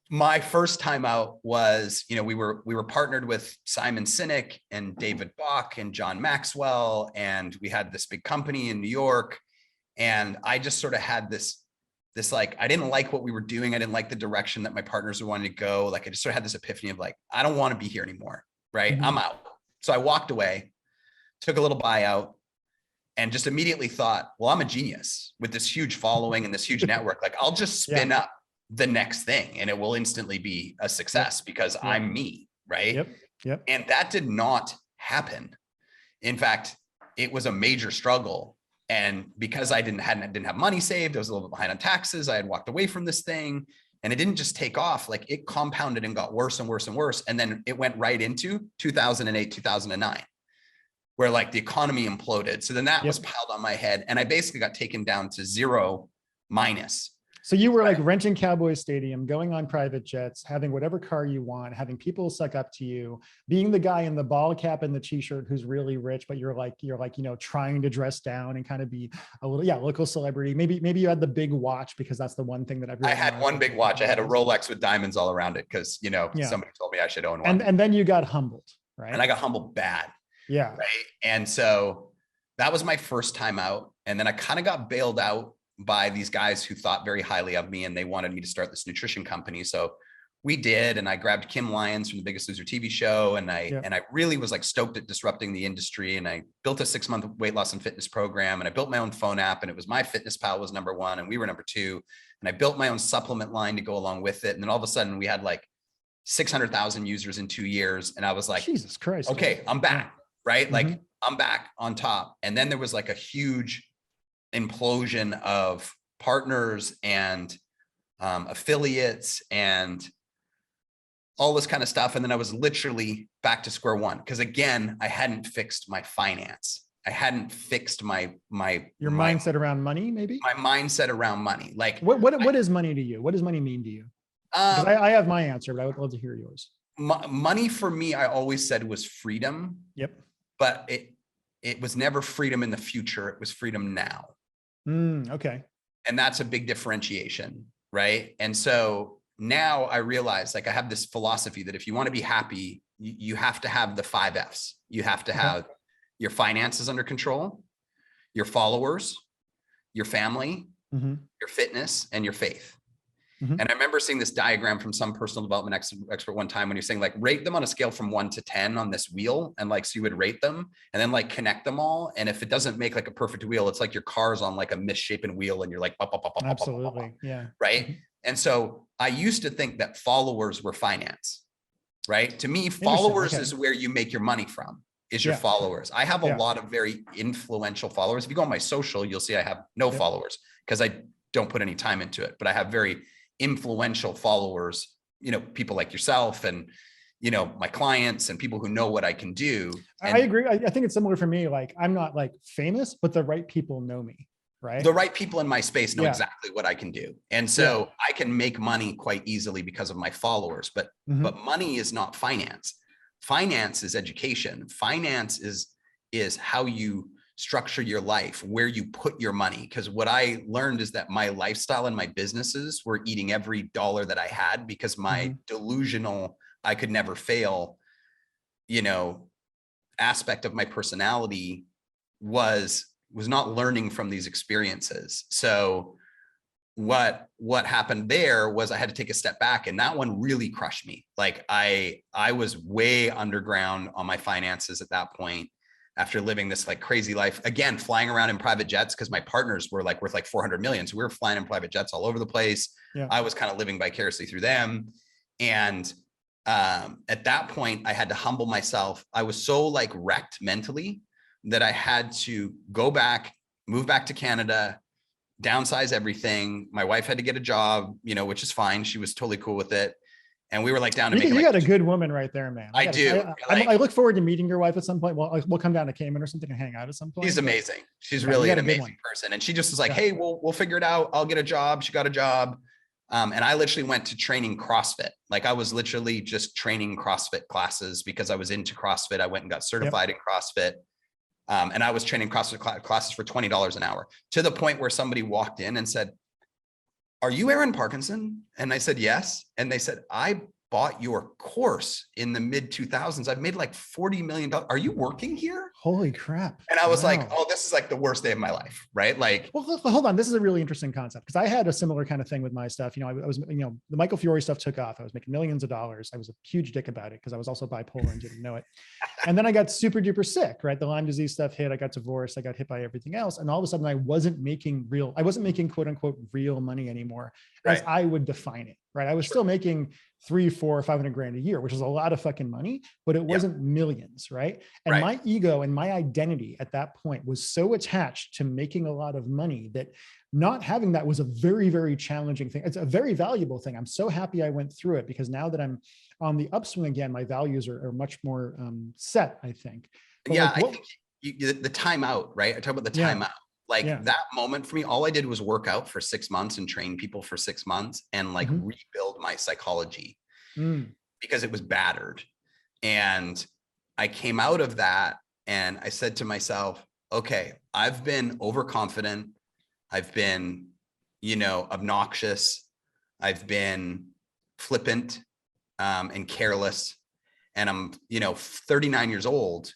my first timeout was, we were partnered with Simon Sinek and David Bach and John Maxwell, and we had this big company in New York. And I just sort of had this like, I didn't like what we were doing. I didn't like the direction that my partners were wanting to go. Like, I just sort of had this epiphany of like, I don't want to be here anymore. Right. Mm-hmm. I'm out. So I walked away, took a little buyout, and just immediately thought, well, I'm a genius with this huge following and this huge network. Like, I'll just spin up the next thing and it will instantly be a success because I'm me. Right. Yep. And that did not happen. In fact, it was a major struggle. And because I didn't have money saved, I was a little bit behind on taxes. I had walked away from this thing, and it didn't just take off. Like, it compounded and got worse and worse and worse. And then it went right into 2008, 2009, where like the economy imploded. So then that was piled on my head, and I basically got taken down to zero minus. So you were like renting Cowboy Stadium, going on private jets, having whatever car you want, having people suck up to you, being the guy in the ball cap and the t-shirt who's really rich, but you're like, trying to dress down and kind of be a local celebrity. Maybe you had the big watch because that's the one thing that I had one big watch. I had a Rolex with diamonds all around it because, somebody told me I should own one. And then you got humbled, right? And I got humbled bad. Yeah. Right. And so that was my first time out. And then I kind of got bailed out by these guys who thought very highly of me, and they wanted me to start this nutrition company. So we did, and I grabbed Kim Lyons from the Biggest Loser TV show. And I really was like stoked at disrupting the industry. And I built a 6-month weight loss and fitness program, and I built my own phone app, and it was MyFitnessPal was number 1 and we were number 2. And I built my own supplement line to go along with it. And then all of a sudden we had like 600,000 users in 2 years. And I was like, Jesus Christ. Okay, I'm back. Right. Mm-hmm. Like, I'm back on top. And then there was like a huge implosion of partners and affiliates and all this kind of stuff. And then I was literally back to square one. Because again, I hadn't fixed my finance. I hadn't fixed my mindset around money, maybe? My mindset around money. Like, what is money to you? What does money mean to you? I have my answer, but I would love to hear yours. Money for me, I always said was freedom. Yep. But it was never freedom in the future. It was freedom now. Okay. And that's a big differentiation. Right. And so now I realize, like, I have this philosophy that if you want to be happy, you have to have the 5 F's. You have to have your finances under control, your followers, your family, your fitness, and your faith. And I remember seeing this diagram from some personal development expert one time when you're saying, like, rate them on a scale from 1 to 10 on this wheel. And like, so you would rate them and then like connect them all. And if it doesn't make like a perfect wheel, it's like your car's on like a misshapen wheel and you're like, absolutely. Yeah. Right. And so I used to think that followers were finance, right? To me, followers is where you make your money from, is your followers. I have a lot of very influential followers. If you go on my social, you'll see I have no followers because I don't put any time into it, but I have very influential followers, you know, people like yourself and, you know, my clients and people who know what I can do. And I agree. I think it's similar for me. Like, I'm not like famous, but the right people know me, right? The right people in my space know exactly what I can do. And so I can make money quite easily because of my followers, but money is not finance. Finance is education. Finance is how you structure your life, where you put your money. Because what I learned is that my lifestyle and my businesses were eating every dollar that I had because my delusional, I could never fail, you know, aspect of my personality was not learning from these experiences. So what happened there was I had to take a step back, and that one really crushed me. Like I was way underground on my finances at that point, after living this like crazy life, again, flying around in private jets because my partners were like worth like 400 million. So we were flying in private jets all over the place. I was kind of living vicariously through them. And at that point, I had to humble myself. I was so like wrecked mentally that I had to go back, move back to Canada, downsize everything. My wife had to get a job, you know, which is fine. She was totally cool with it. And we were like down to you got a good woman right there, man. I do. I look forward to meeting your wife at some point. Well, we'll come down to Cayman or something and hang out at some point. She's amazing. She's really an amazing person. And she just was like, hey, we'll figure it out. I'll get a job. She got a job. And I literally went to training CrossFit. Like I was literally just training CrossFit classes because I was into CrossFit. I went and got certified in CrossFit. And I was training CrossFit classes for $20 an hour, to the point where somebody walked in and said, are you Aaron Parkinson? And I said, yes. And they said, I bought your course in the mid 2000s. I've made like $40 million. Are you working here? Holy crap. And I was like, oh, this is like the worst day of my life. Right. Like, well, hold on. This is a really interesting concept because I had a similar kind of thing with my stuff. You know, I was, you know, the Michael Fiore stuff took off. I was making millions of dollars. I was a huge dick about it because I was also bipolar and didn't know it. And then I got super duper sick, right? The Lyme disease stuff hit, I got divorced, I got hit by everything else. And all of a sudden I wasn't making quote unquote real money anymore as I would define it, right? I was still making 300, 400, 500 grand a year, which is a lot of fucking money, but it wasn't millions, right? And my ego and my identity at that point was so attached to making a lot of money that not having that was a very, very challenging thing. It's a very valuable thing. I'm so happy I went through it because now that I'm on the upswing again, my values are much more set, I think. But I think the timeout, right? I talk about the timeout. Like that moment for me, all I did was work out for 6 months and train people for 6 months and like rebuild my psychology because it was battered. And I came out of that and I said to myself, okay, I've been overconfident. I've been, you know, obnoxious. I've been flippant and careless. And I'm, you know, 39 years old.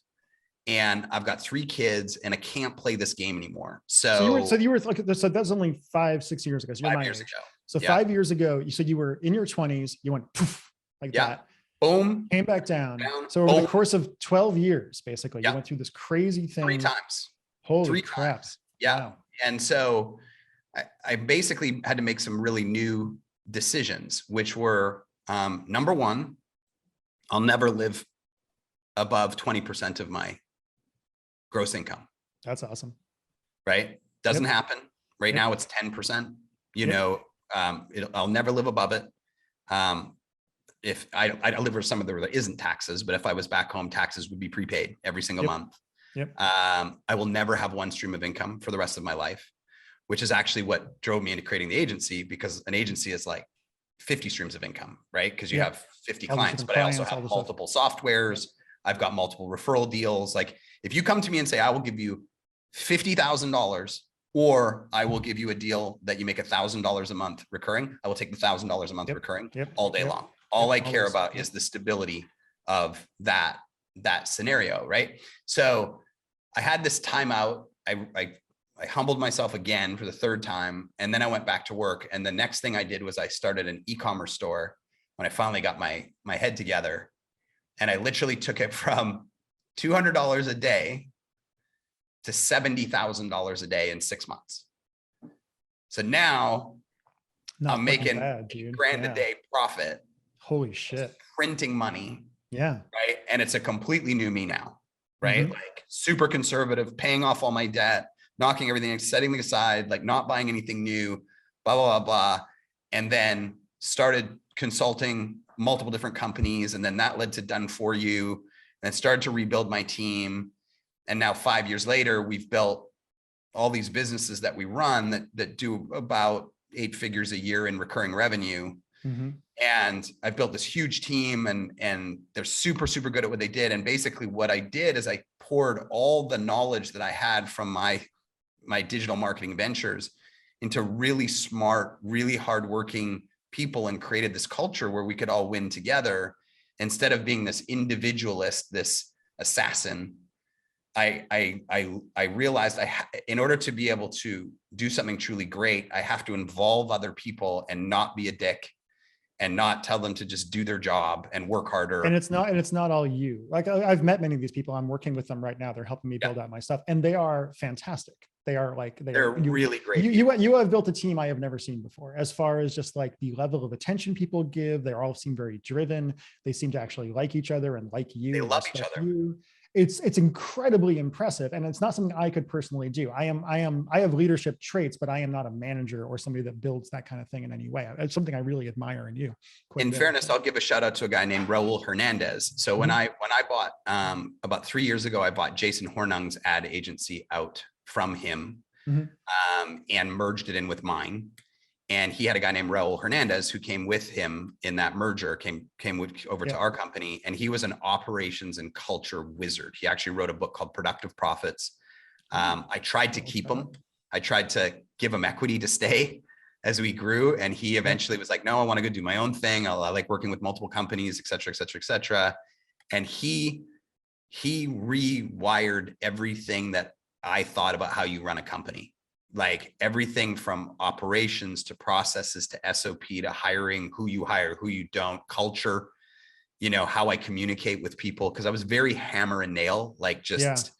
And I've got 3 kids and I can't play this game anymore. So you were like, so that's only 5-6 years ago. So 5 years ago. So 5 years ago, you said you were in your 20s, you went poof, like that. Boom. Came back down. So over the course of 12 years, basically, you went through this crazy thing. 3 times. Holy 3 crap. times. Yeah. Wow. And so I basically had to make some really new decisions, which were number one, I'll never live above 20% of my gross income. That's awesome. Right? Doesn't happen. Right now it's 10%. You know, I'll never live above it. If I live where some of there isn't taxes, but if I was back home, taxes would be prepaid every single month. I will never have one stream of income for the rest of my life, which is actually what drove me into creating the agency, because an agency is like 50 streams of income, right? Because you have 50 clients, but I also have multiple softwares. I've got multiple referral deals. Like if you come to me and say, I will give you $50,000 or I will give you a deal that you make $1,000 a month recurring, I will take the $1,000 a month recurring all day long. All I care about is the stability of that scenario, right? So I had this timeout. I humbled myself again for the third time. And then I went back to work. And the next thing I did was I started an e-commerce store when I finally got my head together. And I literally took it from $200 a day to $70,000 a day in 6 months. So now I'm making $8,000 a day profit. Holy shit. Printing money. Yeah. Right. And it's a completely new me now. Right. Like super conservative, paying off all my debt, knocking everything, setting it aside, like not buying anything new, blah, blah, blah, blah. And then started consulting multiple different companies. And then that led to Done For You, and started to rebuild my team. And now 5 years later, we've built all these businesses that we run that do about 8 figures a year in recurring revenue. And I've built this huge team, and they're super, super good at what they did. And basically what I did is I poured all the knowledge that I had from my digital marketing ventures into really smart, really hardworking people, and created this culture where we could all win together instead of being this individualist, this assassin. I realized in order to be able to do something truly great, I have to involve other people and not be a dick and not tell them to just do their job and work harder. And it's not all you. Like I've met many of these people. I'm working with them right now. They're helping me build out my stuff, and they are fantastic. They're really great. You have built a team I have never seen before, as far as just like the level of attention people give. They all seem very driven. They seem to actually like each other and like you. They love each other. It's incredibly impressive, and it's not something I could personally do. I have leadership traits, but I am not a manager or somebody that builds that kind of thing in any way. It's something I really admire in you. In fairness, I'll give a shout out to a guy named Raul Hernandez. So when I bought about 3 years ago, I bought Jason Hornung's ad agency out from him and merged it in with mine. And he had a guy named Raul Hernandez who came with him in that merger, came over to our company, and he was an operations and culture wizard. He actually wrote a book called Productive Profits. I tried to keep him. I tried to give him equity to stay as we grew. And he eventually was like, no, I want to go do my own thing. I like working with multiple companies, et cetera, et cetera, et cetera. And he rewired everything that I thought about how you run a company. Like everything from operations to processes to SOP to hiring, who you hire, who you don't, culture, how I communicate with people. Cause I was very hammer and nail, like just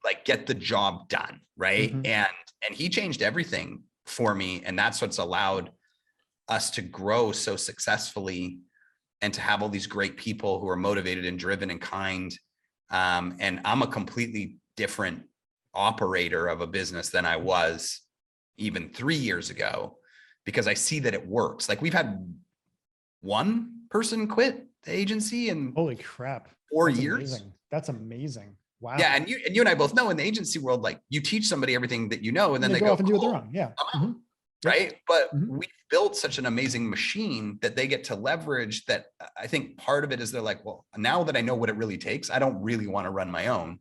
like get the job done. Right. And he changed everything for me. And that's what's allowed us to grow so successfully and to have all these great people who are motivated and driven and kind. And I'm a completely different operator of a business than I was even 3 years ago, because I see that it works. Like we've had one person quit the agency in holy crap, 4 years. Amazing. That's amazing. Wow. Yeah. And you and I both know in the agency world, like you teach somebody everything that you know, and then they go off and do their own. Yeah. Right. But we've built such an amazing machine that they get to leverage, that I think part of it is they're like, well, now that I know what it really takes, I don't really want to run my own.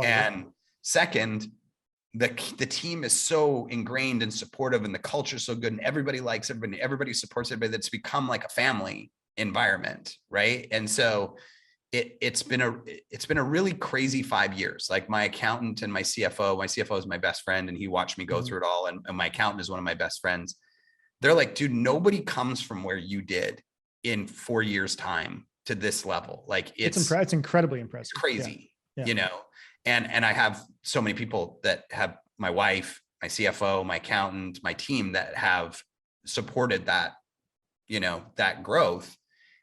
And second, the team is so ingrained and supportive, and the culture is so good, and everybody likes everybody, everybody supports everybody. That's become like a family environment, right? And so it's been a really crazy 5 years. Like my accountant and my CFO is my best friend, and he watched me go through it all. And my accountant is one of my best friends. They're like, dude, nobody comes from where you did in 4 years time to this level. Like it's incredibly impressive. It's crazy, And I have so many people that have my wife, my CFO, my accountant, my team that have supported that, that growth.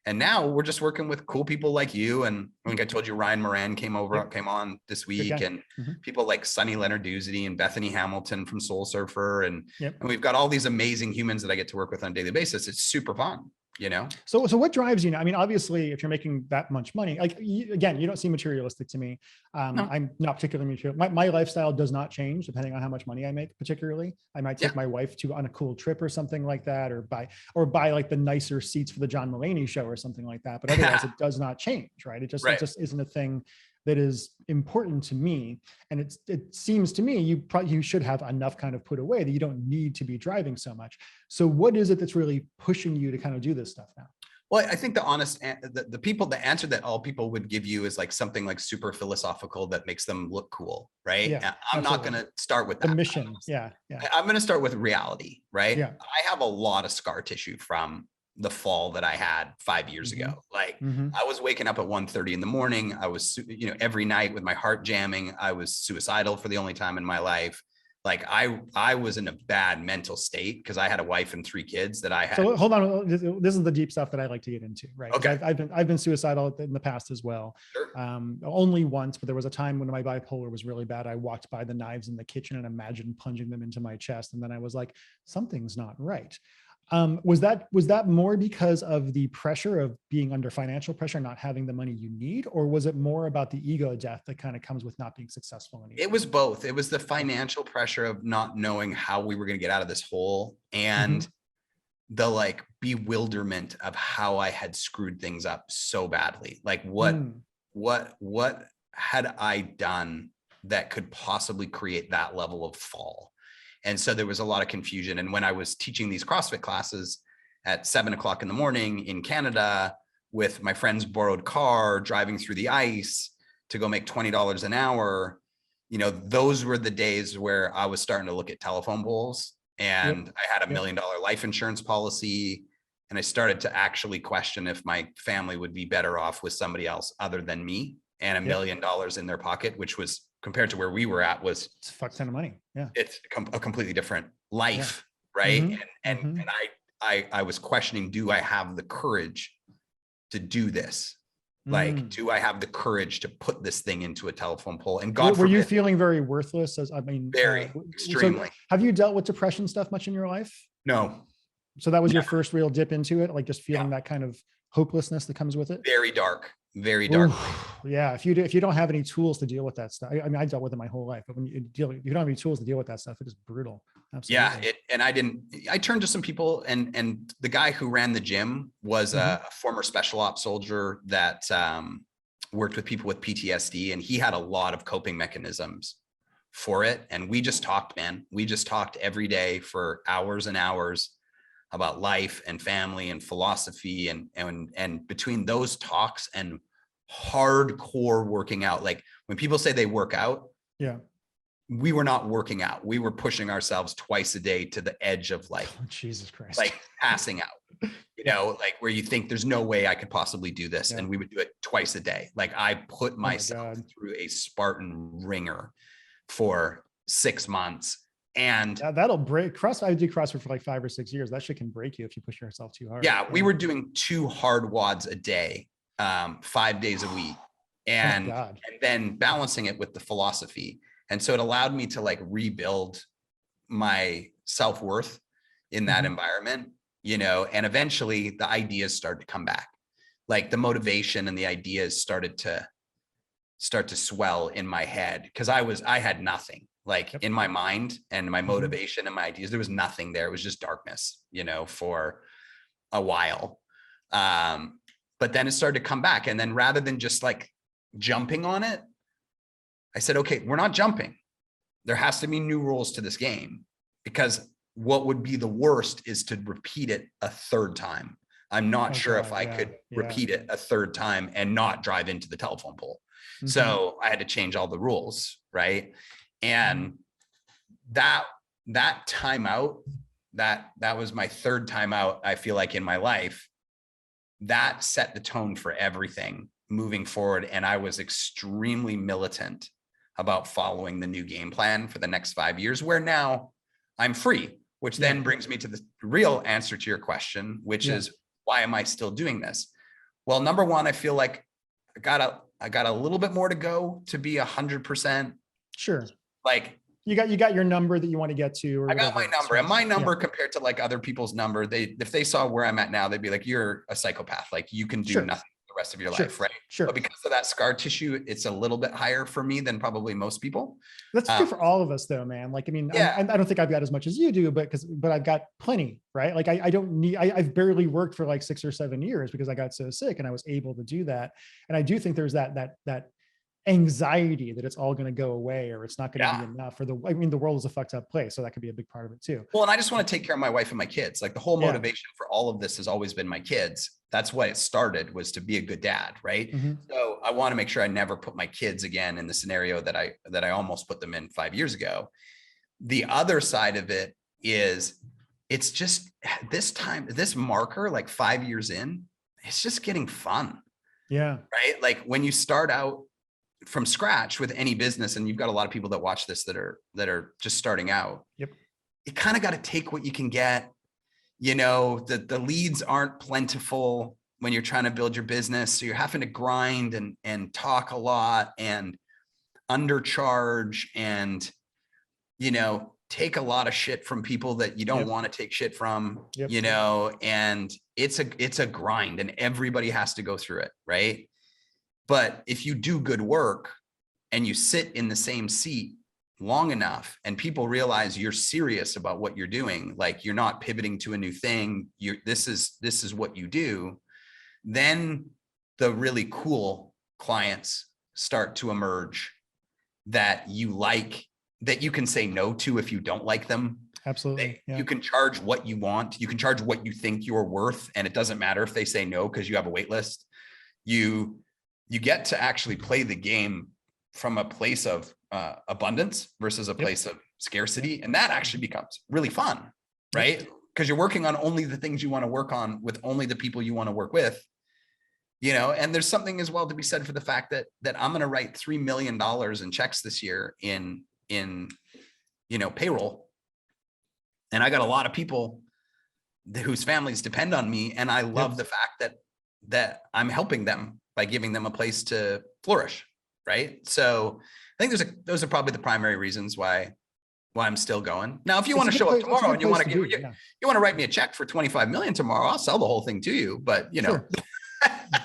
And now we're just working with cool people like you. And I think I told you Ryan Moran came on this week, and people like Sunny Leonard-Duzzi and Bethany Hamilton from Soul Surfer. And we've got all these amazing humans that I get to work with on a daily basis. It's super fun you know? So what drives you now? I mean, obviously, if you're making that much money, like again, you don't seem materialistic to me. No. I'm not particularly material. My lifestyle does not change depending on how much money I make. Particularly, I might Yeah. take my wife to on a cool trip or something like that, or buy like the nicer seats for the John Mulaney show or something like that. But otherwise, it does not change, right? It Right. just isn't a thing that is important to me. And it seems to me you should have enough kind of put away that you don't need to be driving so much. So what is it that's really pushing you to kind of do this stuff now? Well, I think the answer that all people would give you is like something like super philosophical that makes them look cool, right? Yeah, I'm not absolutely. going to start with The that. mission. Yeah. I'm going to start with reality, right? Yeah. I have a lot of scar tissue from the fall that I had 5 years ago. Like I was waking up at 1:30 in the morning. I was, every night with my heart jamming. I was suicidal for the only time in my life. Like I was in a bad mental state because I had a wife and 3 kids that I had. So hold on, this is the deep stuff that I like to get into, right? Okay. I've been suicidal in the past as well. Sure. Only once, but there was a time when my bipolar was really bad. I walked by the knives in the kitchen and imagined plunging them into my chest, and then I was like, something's not right. Was that more because of the pressure of being under financial pressure, not having the money you need, or was it more about the ego death that kind of comes with not being successful anymore? It was both. It was the financial pressure of not knowing how we were going to get out of this hole, and the like bewilderment of how I had screwed things up so badly. Like what had I done that could possibly create that level of fall? And so there was a lot of confusion. And when I was teaching these CrossFit classes at 7 o'clock in the morning in Canada with my friend's borrowed car, driving through the ice to go make $20 an hour, those were the days where I was starting to look at telephone poles, and I had $1 million life insurance policy. And I started to actually question if my family would be better off with somebody else other than me, and $1 million in their pocket, which was, compared to where we were at, was it's a fuck ton of money. Yeah. It's a completely different life. Right. And I was questioning, do I have the courage to do this? Like, do I have the courage to put this thing into a telephone pole? And God were forbid, you feeling very worthless? very extremely. So have you dealt with depression stuff much in your life? No. So that was your first real dip into it, like just feeling that kind of hopelessness that comes with it? Very dark. Very dark. Yeah. If you don't have any tools to deal with that stuff, I mean, I dealt with it my whole life, but when you don't have any tools to deal with that stuff, it is brutal. Absolutely. Yeah. I turned to some people, and the guy who ran the gym was a former special ops soldier that worked with people with PTSD, and he had a lot of coping mechanisms for it. And we just talked, man. We just talked every day for hours and hours about life and family and philosophy, and between those talks and hardcore working out, like when people say they work out, we were not working out. We were pushing ourselves twice a day to the edge of like, oh, Jesus Christ, like passing out, like where you think there's no way I could possibly do this. And we would do it twice a day. Like I put myself through a Spartan ringer for 6 months. And that'll break CrossFit. I did CrossFit for like 5 or 6 years. That shit can break you if you push yourself too hard. Yeah. We were doing 2 hard wads a day, 5 days a week, and then balancing it with the philosophy. And so it allowed me to like rebuild my self-worth in that environment, and eventually the ideas started to come back. Like the motivation and the ideas started to swell in my head, because I had nothing. Like in my mind and my motivation and my ideas, there was nothing there. It was just darkness, for a while. But then it started to come back. And then rather than just like jumping on it, I said, okay, we're not jumping. There has to be new rules to this game, because what would be the worst is to repeat it a 3rd time. I'm not sure if I could repeat it a 3rd time and not drive into the telephone pole. So I had to change all the rules. Right. And that timeout, that was my 3rd timeout, I feel like, in my life, that set the tone for everything moving forward. And I was extremely militant about following the new game plan for the next 5 years, where now I'm free, which then brings me to the real answer to your question, which is, why am I still doing this? Well, number one, I feel like I got a little bit more to go to be 100%. Sure. Like you got your number that you want to get to, or I got whatever my it is, number, and right? my Yeah, number compared to like other people's number, if they saw where I'm at now, they'd be like, you're a psychopath. Like you can do sure, nothing the rest of your sure, life. Right. sure. But because of that scar tissue, it's a little bit higher for me than probably most people. That's true for all of us though, man. Like, I mean, Yeah. I don't think I've got as much as you do, but I've got plenty, right? Like I don't need, I've barely worked for like 6 or 7 years because I got so sick and I was able to do that. And I do think there's that anxiety that it's all going to go away or it's not going to be enough, or I mean, the world is a fucked up place. So that could be a big part of it too. Well, and I just want to take care of my wife and my kids. Like the whole Yeah. motivation for all of this has always been my kids. That's what it started, was to be a good dad. Right. So I want to make sure I never put my kids again in the scenario that I almost put them in 5 years ago. The other side of it is, it's just this marker, like 5 years in, it's just getting fun. Yeah. Right. Like when you start out from scratch with any business, and you've got a lot of people that watch this that are just starting out. Yep. You kind of got to take what you can get. The leads aren't plentiful when you're trying to build your business. So you're having to grind and talk a lot and undercharge and, take a lot of shit from people that you don't want to take shit from, and it's a grind, and everybody has to go through it. Right. But if you do good work and you sit in the same seat long enough and people realize you're serious about what you're doing, like you're not pivoting to a new thing, this is what you do, then the really cool clients start to emerge that you like, that you can say no to if you don't like them. Absolutely. You can charge what you want. You can charge what you think you're worth. And it doesn't matter if they say no, because you have a wait list. You get to actually play the game from a place of abundance versus a place of scarcity. And that actually becomes really fun, right? Because you're working on only the things you want to work on with only the people you want to work with, and there's something as well to be said for the fact that I'm going to write $3 million in checks this year in payroll. And I got a lot of people whose families depend on me. And I love the fact that I'm helping them by giving them a place to flourish. Right. So I think those are probably the primary reasons why I'm still going. Now, if you want to show up tomorrow and you want to write me a check for 25 million tomorrow, I'll sell the whole thing to you. But Sure.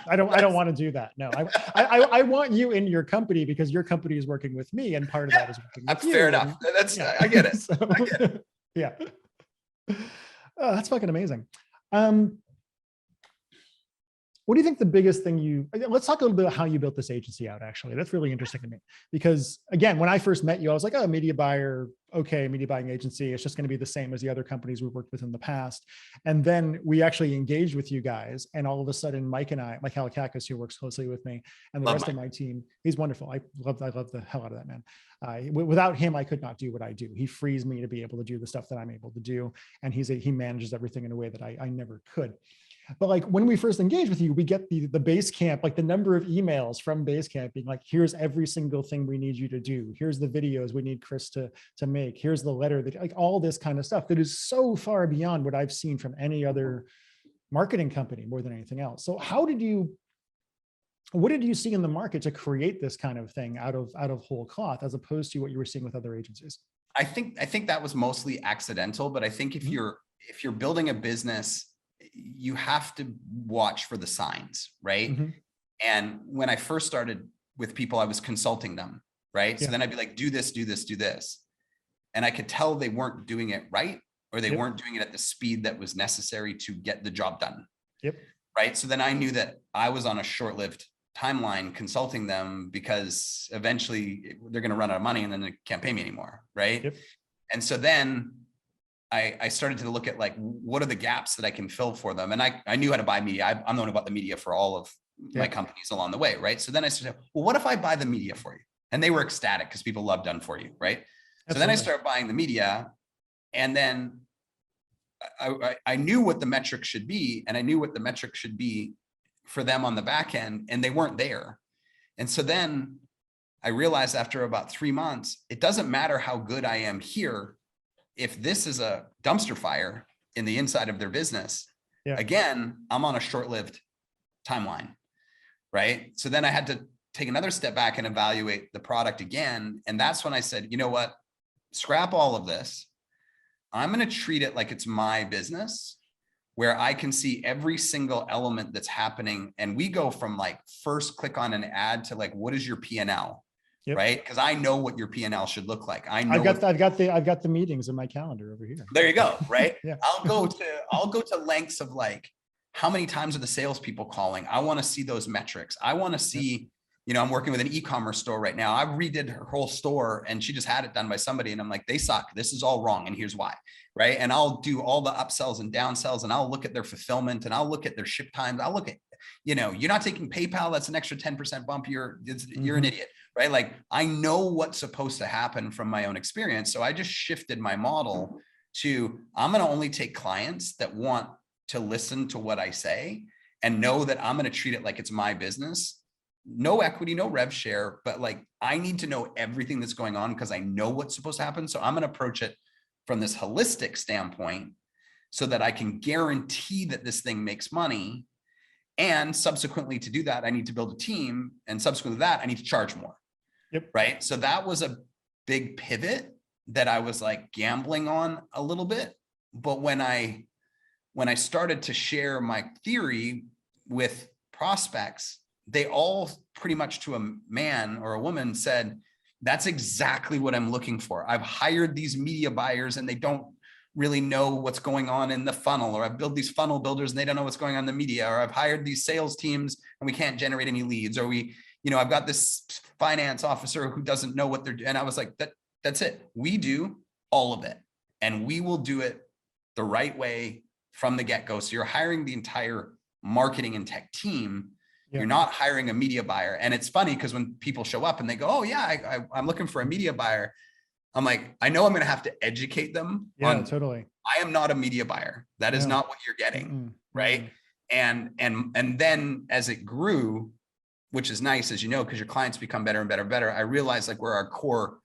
I don't want to do that. No, I want you in your company because your company is working with me, and part of that is working with you. Fair enough. I get it. So, I get it. Yeah. That's fucking amazing. What do you think the biggest thing let's talk a little bit about how you built this agency out, actually. That's really interesting to me, because again, when I first met you, I was like, oh, media buyer. Okay. Media buying agency. It's just going to be the same as the other companies we've worked with in the past. And then we actually engaged with you guys. And all of a sudden, Mike Halakakis, who works closely with me, and the rest of my team, he's wonderful. I love the hell out of that man. Without him, I could not do what I do. He frees me to be able to do the stuff that I'm able to do. And he manages everything in a way that I never could. But like when we first engaged with you, we get the Basecamp, like the number of emails from Basecamp being like, here's every single thing we need you to do. Here's the videos we need Chris to make. Here's the letter, that like all this kind of stuff that is so far beyond what I've seen from any other marketing company more than anything else. So what did you see in the market to create this kind of thing out of whole cloth, as opposed to what you were seeing with other agencies? I think that was mostly accidental, but I think if you're building a business, you have to watch for the signs, right? And when I first started with people, I was consulting them, right? So then I'd be like, do this, do this, do this. And I could tell they weren't doing it right, or they weren't doing it at the speed that was necessary to get the job done. Right. So then I knew that I was on a short-lived timeline consulting them, because eventually they're going to run out of money and then they can't pay me anymore. Right. And so then I started to look at like, what are the gaps that I can fill for them? And I knew how to buy media. I'm known about the media for all of my companies along the way. Right. So then I said, well, what if I buy the media for you? And they were ecstatic because people love done for you. Right. Absolutely. So then I started buying the media, and then I knew what the metrics should be, and I knew what the metrics should be for them on the back end, and they weren't there. And so then I realized after about 3 months, it doesn't matter how good I am here. If this is a dumpster fire in the inside of their business, again, I'm on a short-lived timeline, right? So then I had to take another step back and evaluate the product again. And that's when I said, you know what? scrap all of this. I'm going to treat it like it's my business, where I can see every single element that's happening. And we go from like first click on an ad to like, what is your P&L? Yep. Right? Because I know what your P&L should look like. I know I've got the meetings in my calendar over here. There you go. Right. Yeah. I'll go to lengths of like, how many times are the salespeople calling? I want to see those metrics. I want to see, you know, I'm working with an e-commerce store right now. I redid her whole store and she just had it done by somebody. And I'm like, they suck. This is all wrong. And here's why. Right. And I'll do all the upsells and downsells, and I'll look at their fulfillment, and I'll look at their ship times. I'll look at, you know, you're not taking PayPal. That's an extra 10% bump. You're an idiot. Right. Like, I know what's supposed to happen from my own experience. So I just shifted my model to, I'm going to only take clients that want to listen to what I say and know that I'm going to treat it like it's my business. No equity, no rev share, but like, I need to know everything that's going on because I know what's supposed to happen. So I'm going to approach it from this holistic standpoint so that I can guarantee that this thing makes money. And subsequently to do that, I need to build a team. And subsequently to that, I need to charge more. Yep. Right. So that was a big pivot that I was like gambling on a little bit. But when I started to share my theory with prospects, they all pretty much to a man or a woman said, that's exactly what I'm looking for. I've hired these media buyers and they don't really know what's going on in the funnel, or I've built these funnel builders and they don't know what's going on in the media, or I've hired these sales teams and we can't generate any leads, or I've got this finance officer who doesn't know what they're doing. And I was like, that's it. We do all of it and we will do it the right way from the get-go. So you're hiring the entire marketing and tech team. Yeah. You're not hiring a media buyer. And it's funny because when people show up and they go, oh yeah, I'm looking for a media buyer. I'm like, I know I'm going to have to educate them. Yeah, totally. I am not a media buyer. That is not what you're getting. Right. And then as it grew, which is nice, as you know, because your clients become better and better and better, I realized like where our core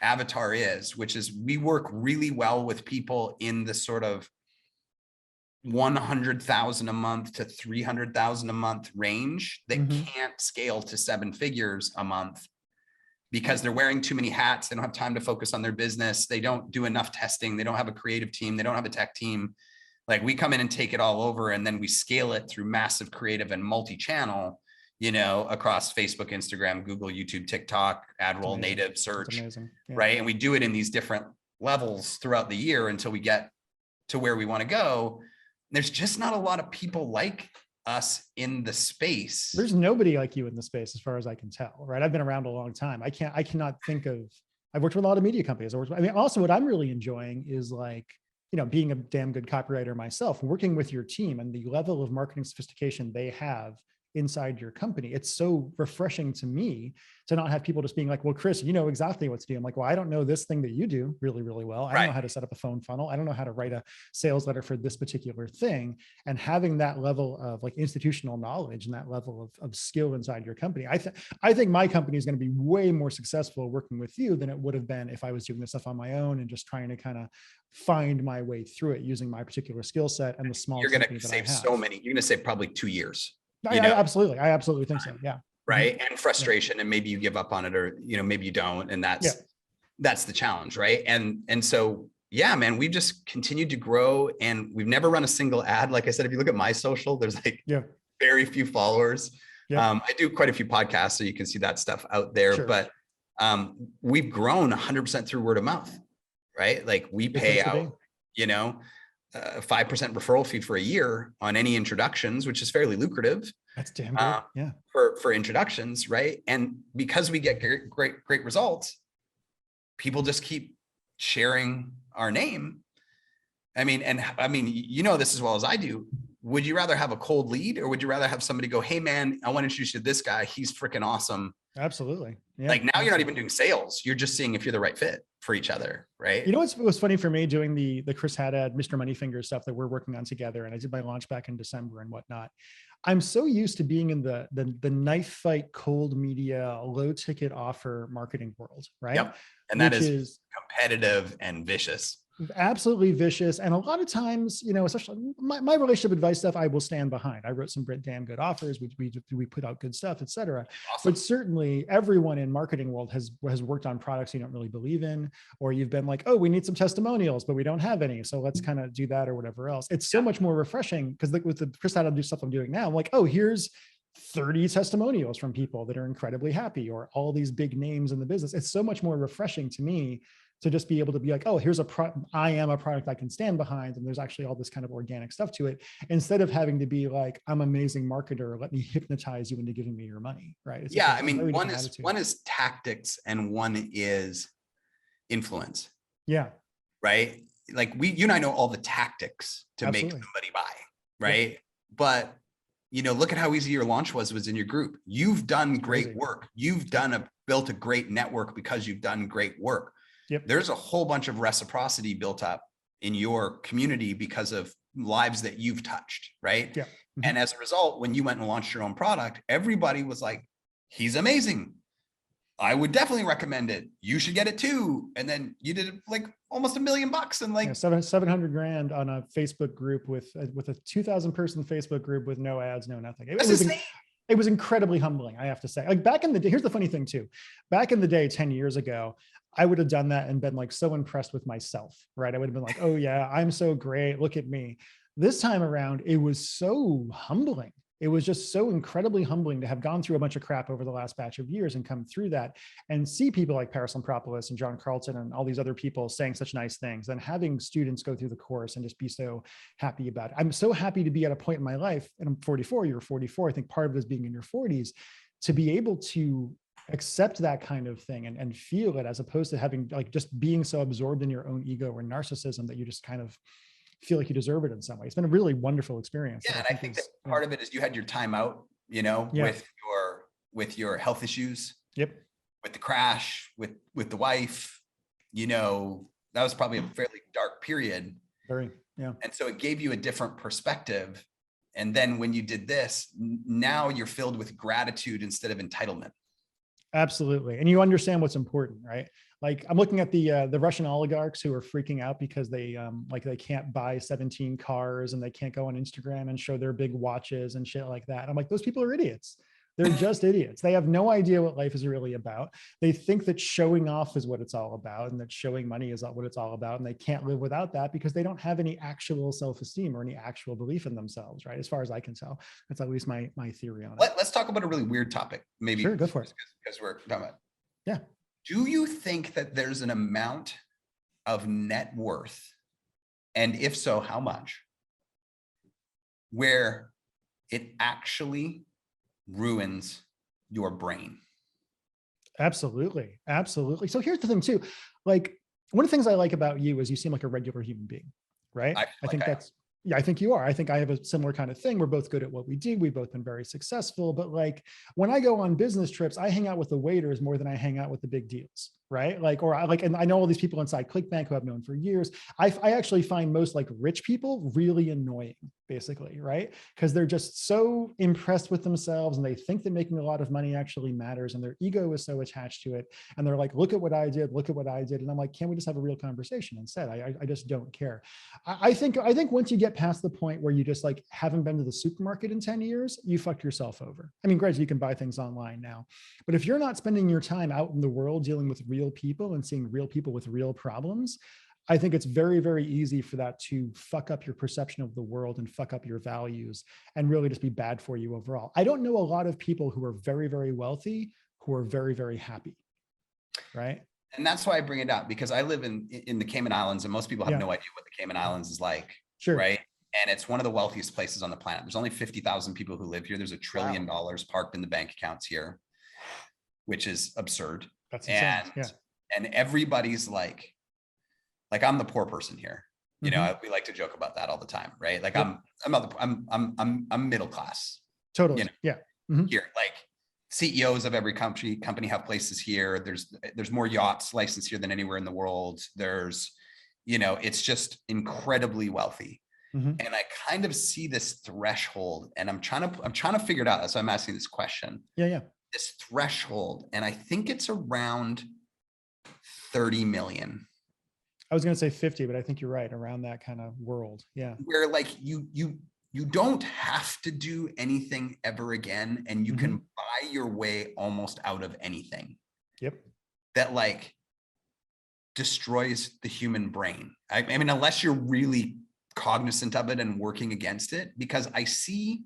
avatar is, which is we work really well with people in the sort of 100,000 a month to 300,000 a month range that can't scale to 7 figures a month because they're wearing too many hats. They don't have time to focus on their business. They don't do enough testing. They don't have a creative team. They don't have a tech team. Like, we come in and take it all over, and then we scale it through massive creative and multi-channel, you know, across Facebook, Instagram, Google, YouTube, TikTok, AdRoll, native search, right? And we do it in these different levels throughout the year until we get to where we want to go. There's just not a lot of people like us in the space. There's nobody like you in the space, as far as I can tell, right? I've been around a long time. I cannot think of, I've worked with a lot of media companies. Also what I'm really enjoying is like, you know, being a damn good copywriter myself, working with your team and the level of marketing sophistication they have inside your company. It's so refreshing to me to not have people just being like, well, Chris, you know exactly what to do. I'm like, well, I don't know this thing that you do really, really well. I don't know how to set up a phone funnel. I don't know how to write a sales letter for this particular thing. And having that level of like institutional knowledge and that level of skill inside your company, I think my company is going to be way more successful working with you than it would have been if I was doing this stuff on my own and just trying to kind of find my way through it using my particular skill set and the small. You're going to save so many. You're going to save probably 2 years. I absolutely think so. Yeah. Right. And frustration, and maybe you give up on it, or, you know, maybe you don't. And that's the challenge. Right. And so, yeah, man, we've just continued to grow, and we've never run a single ad. Like I said, if you look at my social, there's like very few followers. I do quite a few podcasts, so you can see that stuff out there, but we've grown 100% through word of mouth, right? Like, we pay out, you know, 5% referral fee for a year on any introductions, which is fairly lucrative. That's damn good. Yeah. For introductions. Right. And because we get great results, people just keep sharing our name. I mean, you know this as well as I do. Would you rather have a cold lead, or would you rather have somebody go, hey man, I want to introduce you to this guy. He's freaking awesome. Absolutely. Yeah, like, now you're not even doing sales. You're just seeing if you're the right fit for each other. Right. You know, what was funny for me doing the Chris Haddad, Mr. Moneyfinger stuff that we're working on together. And I did my launch back in December and whatnot. I'm so used to being in the knife fight, cold media, low ticket offer marketing world. Right. Yep. And that is competitive and vicious. absolutely vicious. And a lot of times, you know, especially my relationship advice stuff, I will stand behind. I wrote some damn good offers. We put out good stuff, et cetera. Awesome. But certainly everyone in marketing world has worked on products you don't really believe in, or you've been like, oh, we need some testimonials, but we don't have any. So let's kind of do that or whatever else. It's so much more refreshing because with the Chris, how to do stuff I'm doing now, I'm like, oh, here's 30 testimonials from people that are incredibly happy, or all these big names in the business. It's so much more refreshing to me to just be able to be like, oh, here's I am a product I can stand behind. And there's actually all this kind of organic stuff to it, instead of having to be like, I'm an amazing marketer, let me hypnotize you into giving me your money. Right. It's Yeah. like I mean, one is tactics and one is influence. Yeah. Right. Like you and I know all the tactics to Absolutely. make somebody buy. Right. Yeah. But you know, look at how easy your launch was in your group. You've done great work. You've built a great network because you've done great work. Yep. There's a whole bunch of reciprocity built up in your community because of lives that you've touched, right? Yeah. Mm-hmm. And as a result, when you went and launched your own product, everybody was like, he's amazing. I would definitely recommend it. You should get it too. And then you did like almost $1 million and like 700 grand on a Facebook group with a 2,000 person Facebook group with no ads, no nothing. It was incredibly humbling, I have to say. Like back in the day, here's the funny thing too. Back in the day, 10 years ago, I would have done that and been like so impressed with myself, right? I would have been like, oh yeah, I'm so great. Look at me. This time around, it was so humbling. It was just so incredibly humbling to have gone through a bunch of crap over the last batch of years and come through that and see people like Paris Lampropoulos and John Carlton and all these other people saying such nice things, and having students go through the course and just be so happy about it. I'm so happy to be at a point in my life, and I'm 44, you're 44. I think part of it is being in your 40s, to be able to accept that kind of thing and feel it, as opposed to having like just being so absorbed in your own ego or narcissism that you just kind of feel like you deserve it in some way. It's been a really wonderful experience. Yeah, and I think that part of it is you had your time out, you know, with your health issues. Yep. With the crash, with the wife, you know, that was probably a fairly dark period. Very, yeah. And so it gave you a different perspective. And then when you did this, now you're filled with gratitude instead of entitlement. Absolutely. And you understand what's important, right? Like I'm looking at the Russian oligarchs who are freaking out because they can't buy 17 cars and they can't go on Instagram and show their big watches and shit like that. I'm like, those people are idiots. They're just idiots. They have no idea what life is really about. They think that showing off is what it's all about, and that showing money is what it's all about. And they can't live without that because they don't have any actual self-esteem or any actual belief in themselves, right? As far as I can tell, that's at least my theory on it. Let's talk about a really weird topic, maybe. Sure, go for it. Because we're talking about. Yeah. Do you think that there's an amount of net worth, and if so, how much, where it actually ruins your brain? Absolutely. Absolutely. So here's the thing too. Like one of the things I like about you is you seem like a regular human being, right? I think that's, yeah, I think you are. I think I have a similar kind of thing. We're both good at what we do. We've both been very successful, but like when I go on business trips, I hang out with the waiters more than I hang out with the big deals. Right. Like, or I like, and I know all these people inside ClickBank who I've known for years. I actually find most like rich people really annoying, basically. Right. Because they're just so impressed with themselves and they think that making a lot of money actually matters. And their ego is so attached to it. And they're like, look at what I did. Look at what I did. And I'm like, can't we just have a real conversation instead? I just don't care. I think once you get past the point where you just like haven't been to the supermarket in 10 years, you fucked yourself over. I mean, granted, you can buy things online now, but if you're not spending your time out in the world dealing with real people and seeing real people with real problems, I think it's very, very easy for that to fuck up your perception of the world and fuck up your values and really just be bad for you overall. I don't know a lot of people who are very, very wealthy who are very, very happy, right? And that's why I bring it up, because I live in the Cayman Islands and most people have no idea what the Cayman Islands is like, sure. Right? And it's one of the wealthiest places on the planet. There's only 50,000 people who live here. There's $1 trillion parked in the bank accounts here, which is absurd. That's insane. And everybody's like I'm the poor person here. You know, we like to joke about that all the time, right? Like I'm middle class. Totally. You know, here, like CEOs of every company have places here. There's more yachts licensed here than anywhere in the world. There's, you know, it's just incredibly wealthy. And I kind of see this threshold, and I'm trying to figure it out. That's why I'm asking this question. Yeah. This threshold, and I think it's around 30 million. I was going to say 50, but I think you're right, around that kind of world. Yeah. where like you don't have to do anything ever again, and you can buy your way almost out of anything Yep. that like destroys the human brain. I mean, unless you're really cognizant of it and working against it, because I see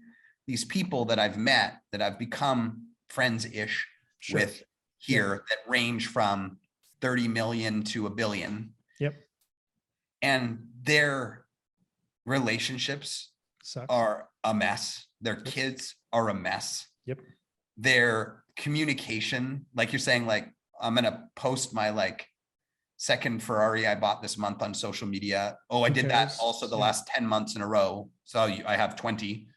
these people that I've met that I've become friends-ish Sure. with here that range from 30 million to a billion. Yep. And their relationships Sucks. are a mess. Their kids are a mess. Yep. Their communication, like you're saying, like, I'm going to post my like second Ferrari I bought this month on social media. Oh, I Who did that cares? also the Yeah. last 10 months in a row. So I have 20,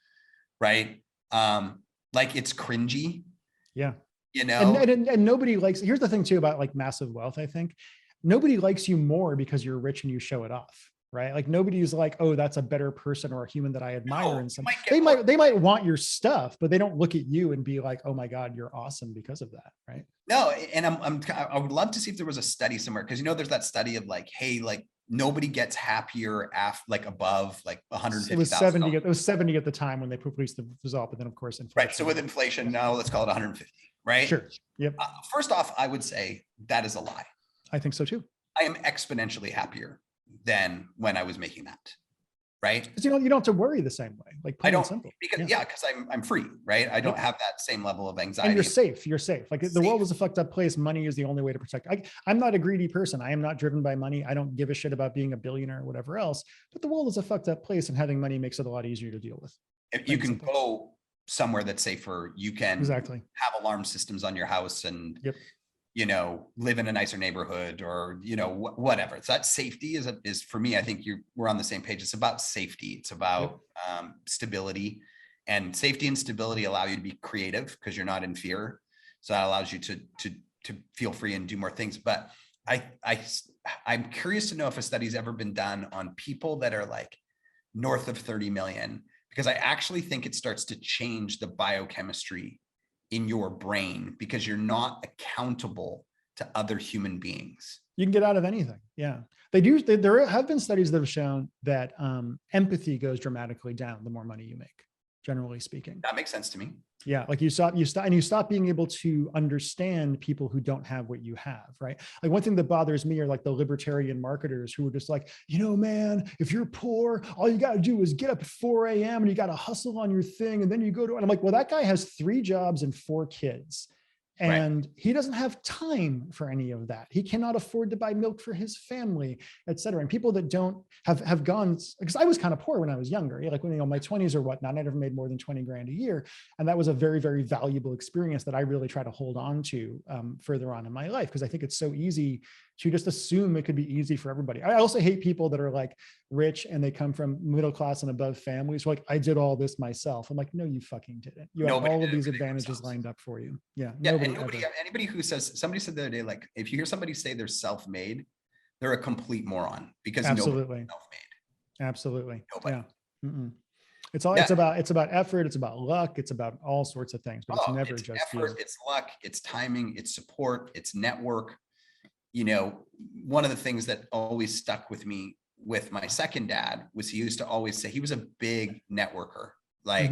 right? Like it's cringy, Yeah. you know? And nobody likes, here's the thing too about like massive wealth. I think nobody likes you more because you're rich and you show it off, right? Like nobody's like, oh, that's a better person or a human that I admire. No, And some, you might get more- they might want your stuff, but they don't look at you and be like, oh my God, you're awesome because of that. Right. No, and I would love to see if there was a study somewhere, because you know there's that study of like, hey, like nobody gets happier like above like It was 150,000. 70. It was 70 at the time when they released the result, but then of course, inflation. Right. So with inflation now, let's call it 150. Right. Sure. Yep. First off, I would say that is a lie. I think so too. I am exponentially happier than when I was making that. Right. Because you don't have to worry the same way. Like I plain and don't, simple. because because I'm free, right? I don't have that same level of anxiety. And you're safe. You're safe. Like the world Safe. is a fucked up place. Money is the only way to protect. I'm not a greedy person. I am not driven by money. I don't give a shit about being a billionaire or whatever else. But the world is a fucked up place, and having money makes it a lot easier to deal with. If you can go somewhere that's safer, you can Exactly. have alarm systems on your house and Yep. you know, live in a nicer neighborhood, or you know, whatever. It's that safety is for me. I think we're on the same page. It's about safety. It's about stability, and safety and stability allow you to be creative because you're not in fear. So that allows you to feel free and do more things. But I'm curious to know if a study's ever been done on people that are like north of 30 million, because I actually think it starts to change the biochemistry in your brain because you're not accountable to other human beings. You can get out of anything. Yeah. There have been studies that have shown that empathy goes dramatically down the more money you make, generally speaking. That makes sense to me. Yeah. Like you stop being able to understand people who don't have what you have, right? Like one thing that bothers me are like the libertarian marketers who are just like, man, if you're poor, all you got to do is get up at 4 a.m. and you got to hustle on your thing. And then you go to, and I'm like, well, that guy has 3 jobs and 4 kids. And he doesn't have time for any of that. He cannot afford to buy milk for his family, et cetera. And people that don't have gone, because I was kind of poor when I was younger. Like when, my 20s or whatnot, I never made more than 20 grand a year. And that was a very, very valuable experience that I really try to hold on to further on in my life. Because I think it's so easy to just assume it could be easy for everybody. I also hate people that are like rich and they come from middle class and above families. Like, I did all this myself. I'm like, no, you fucking didn't. You have all of these advantages lined up for you. Yeah. Anybody who says, somebody said the other day, like, if you hear somebody say they're self-made, they're a complete moron, because absolutely, self-made. Absolutely. Nobody. Yeah. It's all, it's about effort. It's about luck. It's about all sorts of things, but it's never just effort. It's luck, it's timing, it's support, it's network. One of the things that always stuck with me with my second dad was he used to always say he was a big networker. Like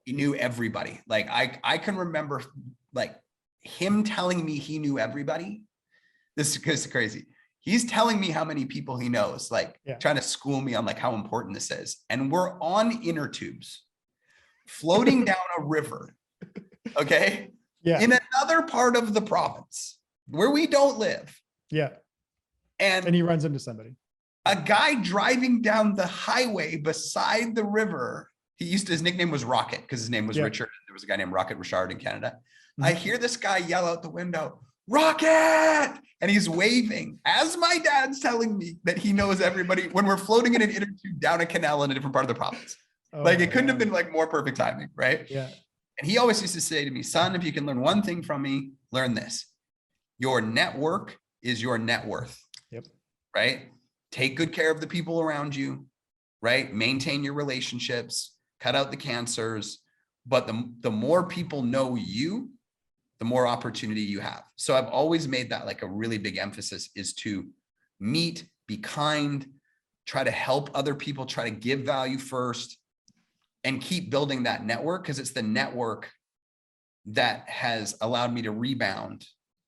he knew everybody. Like I can remember like him telling me he knew everybody. This is crazy. He's telling me how many people he knows, like trying to school me on like how important this is. And we're on inner tubes floating down a river. Okay. Yeah. In another part of the province where we don't live. Yeah. And he runs into somebody. A guy driving down the highway beside the river. His nickname was Rocket because his name was Richard. There was a guy named Rocket Richard in Canada. I hear this guy yell out the window, Rocket! And he's waving as my dad's telling me that he knows everybody when we're floating in an inner tube down a canal in a different part of the province. Like it couldn't have been like more perfect timing, right? Yeah. And he always used to say to me, son, if you can learn one thing from me, learn this. Your network is your net worth. Yep. Right? Take good care of the people around you, right? Maintain your relationships, cut out the cancers. But the more people know you, the more opportunity you have. So I've always made that like a really big emphasis, is to meet, be kind, try to help other people, try to give value first, and keep building that network, because it's the network that has allowed me to rebound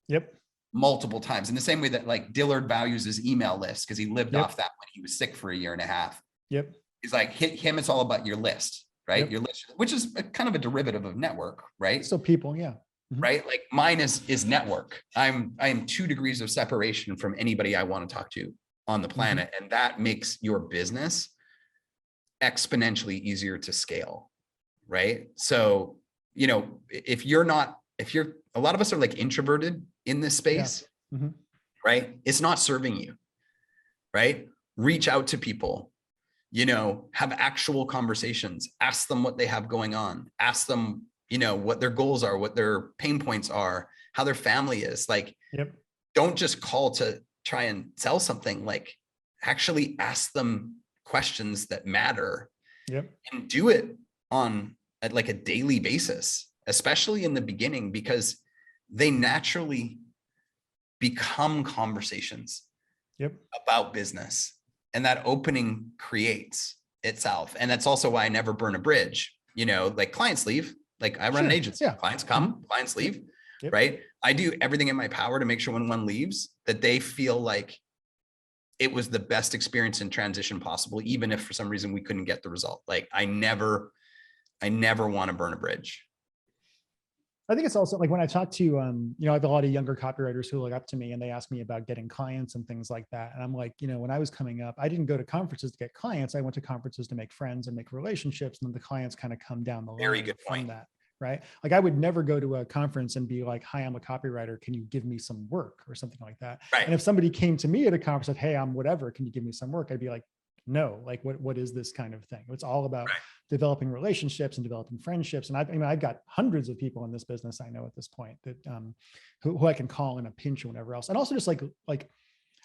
Yep. multiple times. In the same way that like Dillard values his email list because he lived Yep. off that when he was sick for a year and a half. Yep. He's like, him, it's all about your list, right? Yep. Your list, which is a kind of a derivative of network, right? So people, yeah. Right? Like mine is network. I am 2 degrees of separation from anybody I want to talk to on the planet. And that makes your business exponentially easier to scale, right? So, you know, if you're, a lot of us are like introverted in this space, right? It's not serving you, right? Reach out to people, you know, have actual conversations, ask them what they have going on, ask them, you know, what their goals are, what their pain points are, how their family is. Like, don't just call to try and sell something, like actually ask them questions that matter, and do it at like a daily basis, especially in the beginning, because they naturally become conversations about business, and that opening creates itself. And that's also why I never burn a bridge. You know, like clients leave, like I run an agency, clients come, clients leave, right? I do everything in my power to make sure when one leaves that they feel like it was the best experience in transition possible, even if for some reason we couldn't get the result. Like I never want to burn a bridge. I think it's also like when I talk to, you know, I have a lot of younger copywriters who look up to me and they ask me about getting clients and things like that. And I'm like, you know, when I was coming up, I didn't go to conferences to get clients. I went to conferences to make friends and make relationships. And then the clients kind of come down the line. Very good point. From that, right? Like I would never go to a conference and be like, hi, I'm a copywriter. Can you give me some work or something like that? Right. And if somebody came to me at a conference like, hey, I'm whatever, can you give me some work? I'd be like, no, like what is this kind of thing? It's all about developing relationships and developing friendships. And I've got hundreds of people in this business I know at this point that who I can call in a pinch or whatever else. And also just like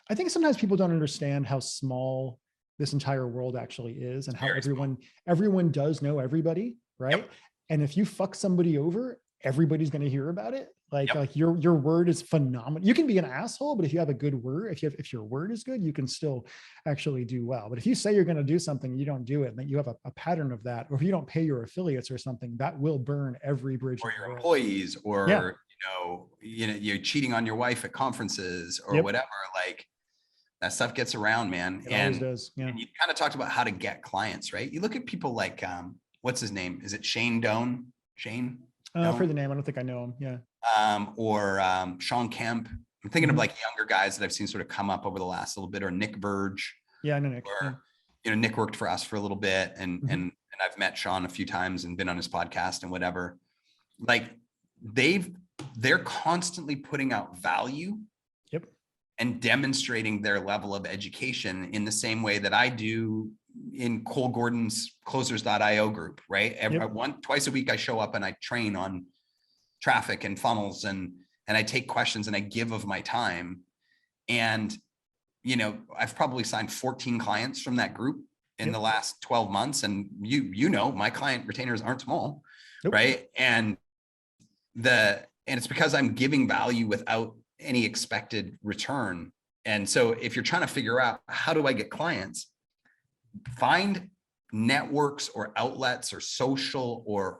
I think sometimes people don't understand how small this entire world actually is, and how everyone does know everybody, right? And if you fuck somebody over, everybody's going to hear about it. Like your word is phenomenal. You can be an asshole, but if you have a good word, if your word is good, you can still actually do well. But if you say you're going to do something, and you don't do it, and then you have a pattern of that, or if you don't pay your affiliates or something, that will burn every bridge. Or your employees, or you're cheating on your wife at conferences or whatever. Like that stuff gets around, man. It always does. Yeah. And you kind of talked about how to get clients, right? You look at people like what's his name? Is it Shane Doan? Shane? For the name, I don't think I know him. Yeah. Or Sean Kemp. I'm thinking of like younger guys that I've seen sort of come up over the last little bit, or Nick Verge. Yeah, I know Nick. You know, Nick worked for us for a little bit, and I've met Sean a few times and been on his podcast and whatever. Like they're constantly putting out value. And demonstrating their level of education in the same way that I do in Cole Gordon's closers.io group, right? Twice a week, I show up and I train on traffic and funnels, and I take questions and I give of my time. And, you know, I've probably signed 14 clients from that group in the last 12 months. And you know, my client retainers aren't small, right? And it's because I'm giving value without any expected return. And so if you're trying to figure out how do I get clients, find networks or outlets or social, or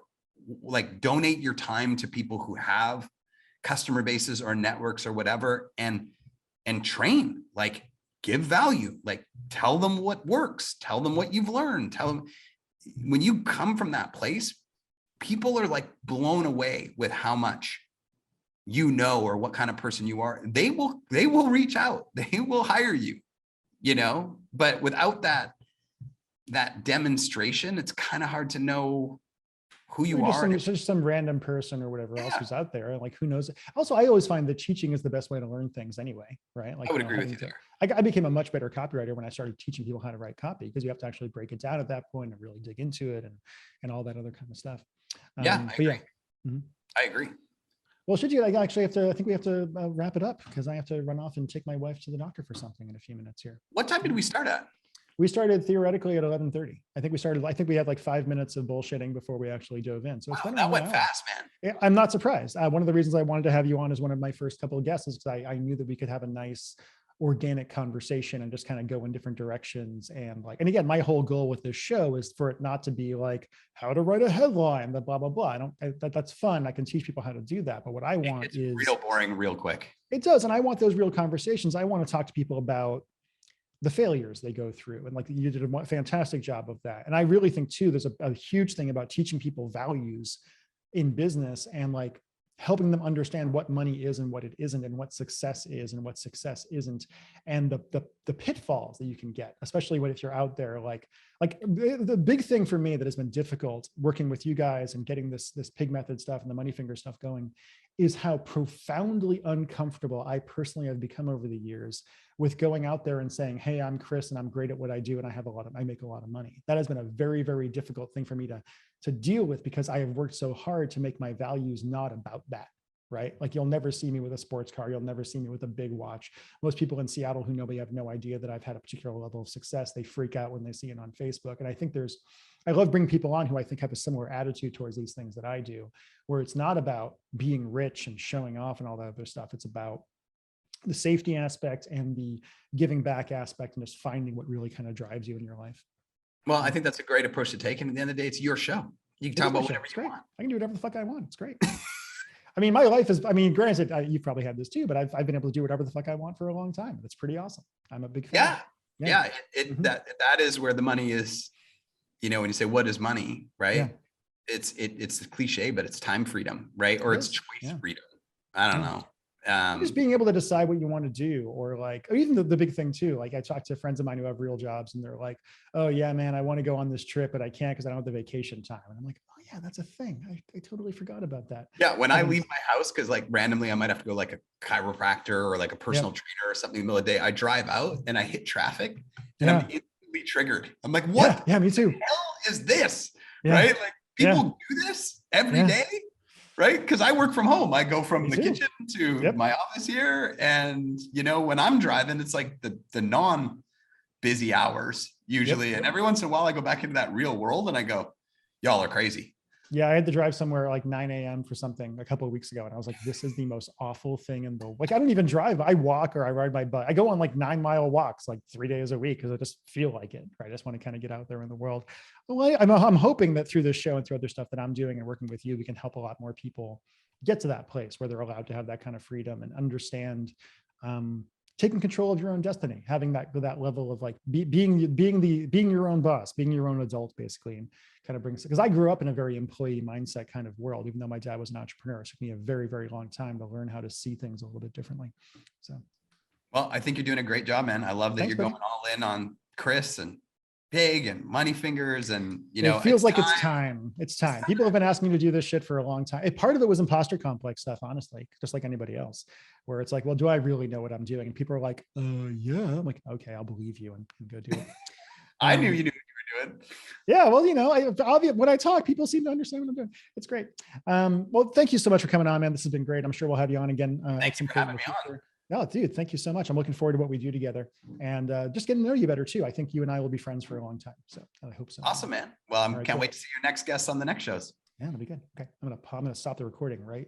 like donate your time to people who have customer bases or networks or whatever, and train, like give value, like tell them what works, tell them what you've learned, tell them. When you come from that place, people are like blown away with how much you know, or what kind of person you are. They will reach out, they will hire you, you know, but without that demonstration, it's kind of hard to know who you are. Just some random person or whatever else who's out there. Like, who knows? Also, I always find that teaching is the best way to learn things anyway, right? Like, I would agree with you there. I became a much better copywriter when I started teaching people how to write copy, because you have to actually break it down at that point and really dig into it and all that other kind of stuff. I agree. Well, should you? I think we have to wrap it up, because I have to run off and take my wife to the doctor for something in a few minutes here. What time did we start at? We started theoretically at 11:30. I think we had like 5 minutes of bullshitting before we actually dove in. So it's that went fast, man. I'm not surprised. One of the reasons I wanted to have you on as one of my first couple of guests is because I knew that we could have a nice organic conversation and just kind of go in different directions. And like, and again, my whole goal with this show is for it not to be like how to write a headline, the blah, blah, blah. That's fun. I can teach people how to do that. But what I want It's is real boring, real quick. it does. And I want those real conversations. I want to talk to people about the failures they go through. And like you did a fantastic job of that. And I really think too, there's a huge thing about teaching people values in business and like helping them understand what money is and what it isn't, and what success is and what success isn't, and the pitfalls that you can get, especially when if you're out there, like the big thing for me that has been difficult working with you guys and getting this pig method stuff and the money finger stuff going is how profoundly uncomfortable I personally have become over the years with going out there and saying, hey, I'm Chris and I'm great at what I do and I make a lot of money. That has been a very, very difficult thing for me to deal with, because I have worked so hard to make my values not about that, right? Like you'll never see me with a sports car. You'll never see me with a big watch. Most people in Seattle who know me have no idea that I've had a particular level of success. They freak out when they see it on Facebook. And I think I love bringing people on who I think have a similar attitude towards these things that I do, where it's not about being rich and showing off and all that other stuff. It's about the safety aspect and the giving back aspect, and just finding what really kind of drives you in your life. Well, I think that's a great approach to take. And at the end of the day, it's your show. You can talk about whatever you want. I can do whatever the fuck I want. It's great. I mean, my life is, I mean, granted, you've probably had this too, but I've been able to do whatever the fuck I want for a long time. It's pretty awesome. I'm a big fan. Yeah. That is where the money is. You know, when you say, what is money, right? Yeah. It's the cliche, but it's time freedom, right? Or it's choice freedom. I don't know. Just being able to decide what you want to do, or like, or even the big thing too. Like I talk to friends of mine who have real jobs and they're like, oh yeah, man, I want to go on this trip, but I can't because I don't have the vacation time. And I'm like, oh yeah, that's a thing. I totally forgot about that. Yeah. When I leave my house, because like randomly I might have to go like a chiropractor or like a personal trainer or something in the middle of the day, I drive out and I hit traffic and I'm instantly triggered. I'm like, what? Yeah, me too. The hell is this? Right? Like people do this every day. Right? Because I work from home. I go from the kitchen to my office here. And, you know, when I'm driving, it's like the non-busy hours usually. And every once in a while I go back into that real world and I go, y'all are crazy. Yeah, I had to drive somewhere like 9 a.m. for something a couple of weeks ago. And I was like, this is the most awful thing in the, like, I don't even drive. I walk or I ride my bike. I go on like 9-mile walks, like 3 days a week, because I just feel like it, right? I just want to kind of get out there in the world. Well, I'm hoping that through this show and through other stuff that I'm doing and working with you, we can help a lot more people get to that place where they're allowed to have that kind of freedom and understand taking control of your own destiny, having that level of like being your own boss, being your own adult, basically, and kind of brings, because I grew up in a very employee mindset kind of world, even though my dad was an entrepreneur. It took me a very, very long time to learn how to see things a little bit differently. So, well, I think you're doing a great job, man. I love that you're going all in on Chris and Pig and Money Fingers, and you know, it feels like it's time. It's time. People have been asking me to do this shit for a long time. Part of it was imposter complex stuff, honestly, just like anybody else, where it's like, well, do I really know what I'm doing? And people are like, yeah. I'm like, okay, I'll believe you and go do it. I knew you knew what you were doing. Yeah, well, you know, when I talk, people seem to understand what I'm doing. It's great. Well, thank you so much for coming on, man. This has been great. I'm sure we'll have you on again. Thanks for having me on. No, dude, thank you so much. I'm looking forward to what we do together, and just getting to know you better too. I think you and I will be friends for a long time. So I hope so. Awesome, man. Well, I can't wait to see your next guests on the next shows. Yeah, that'll be good. Okay, I'm gonna stop the recording right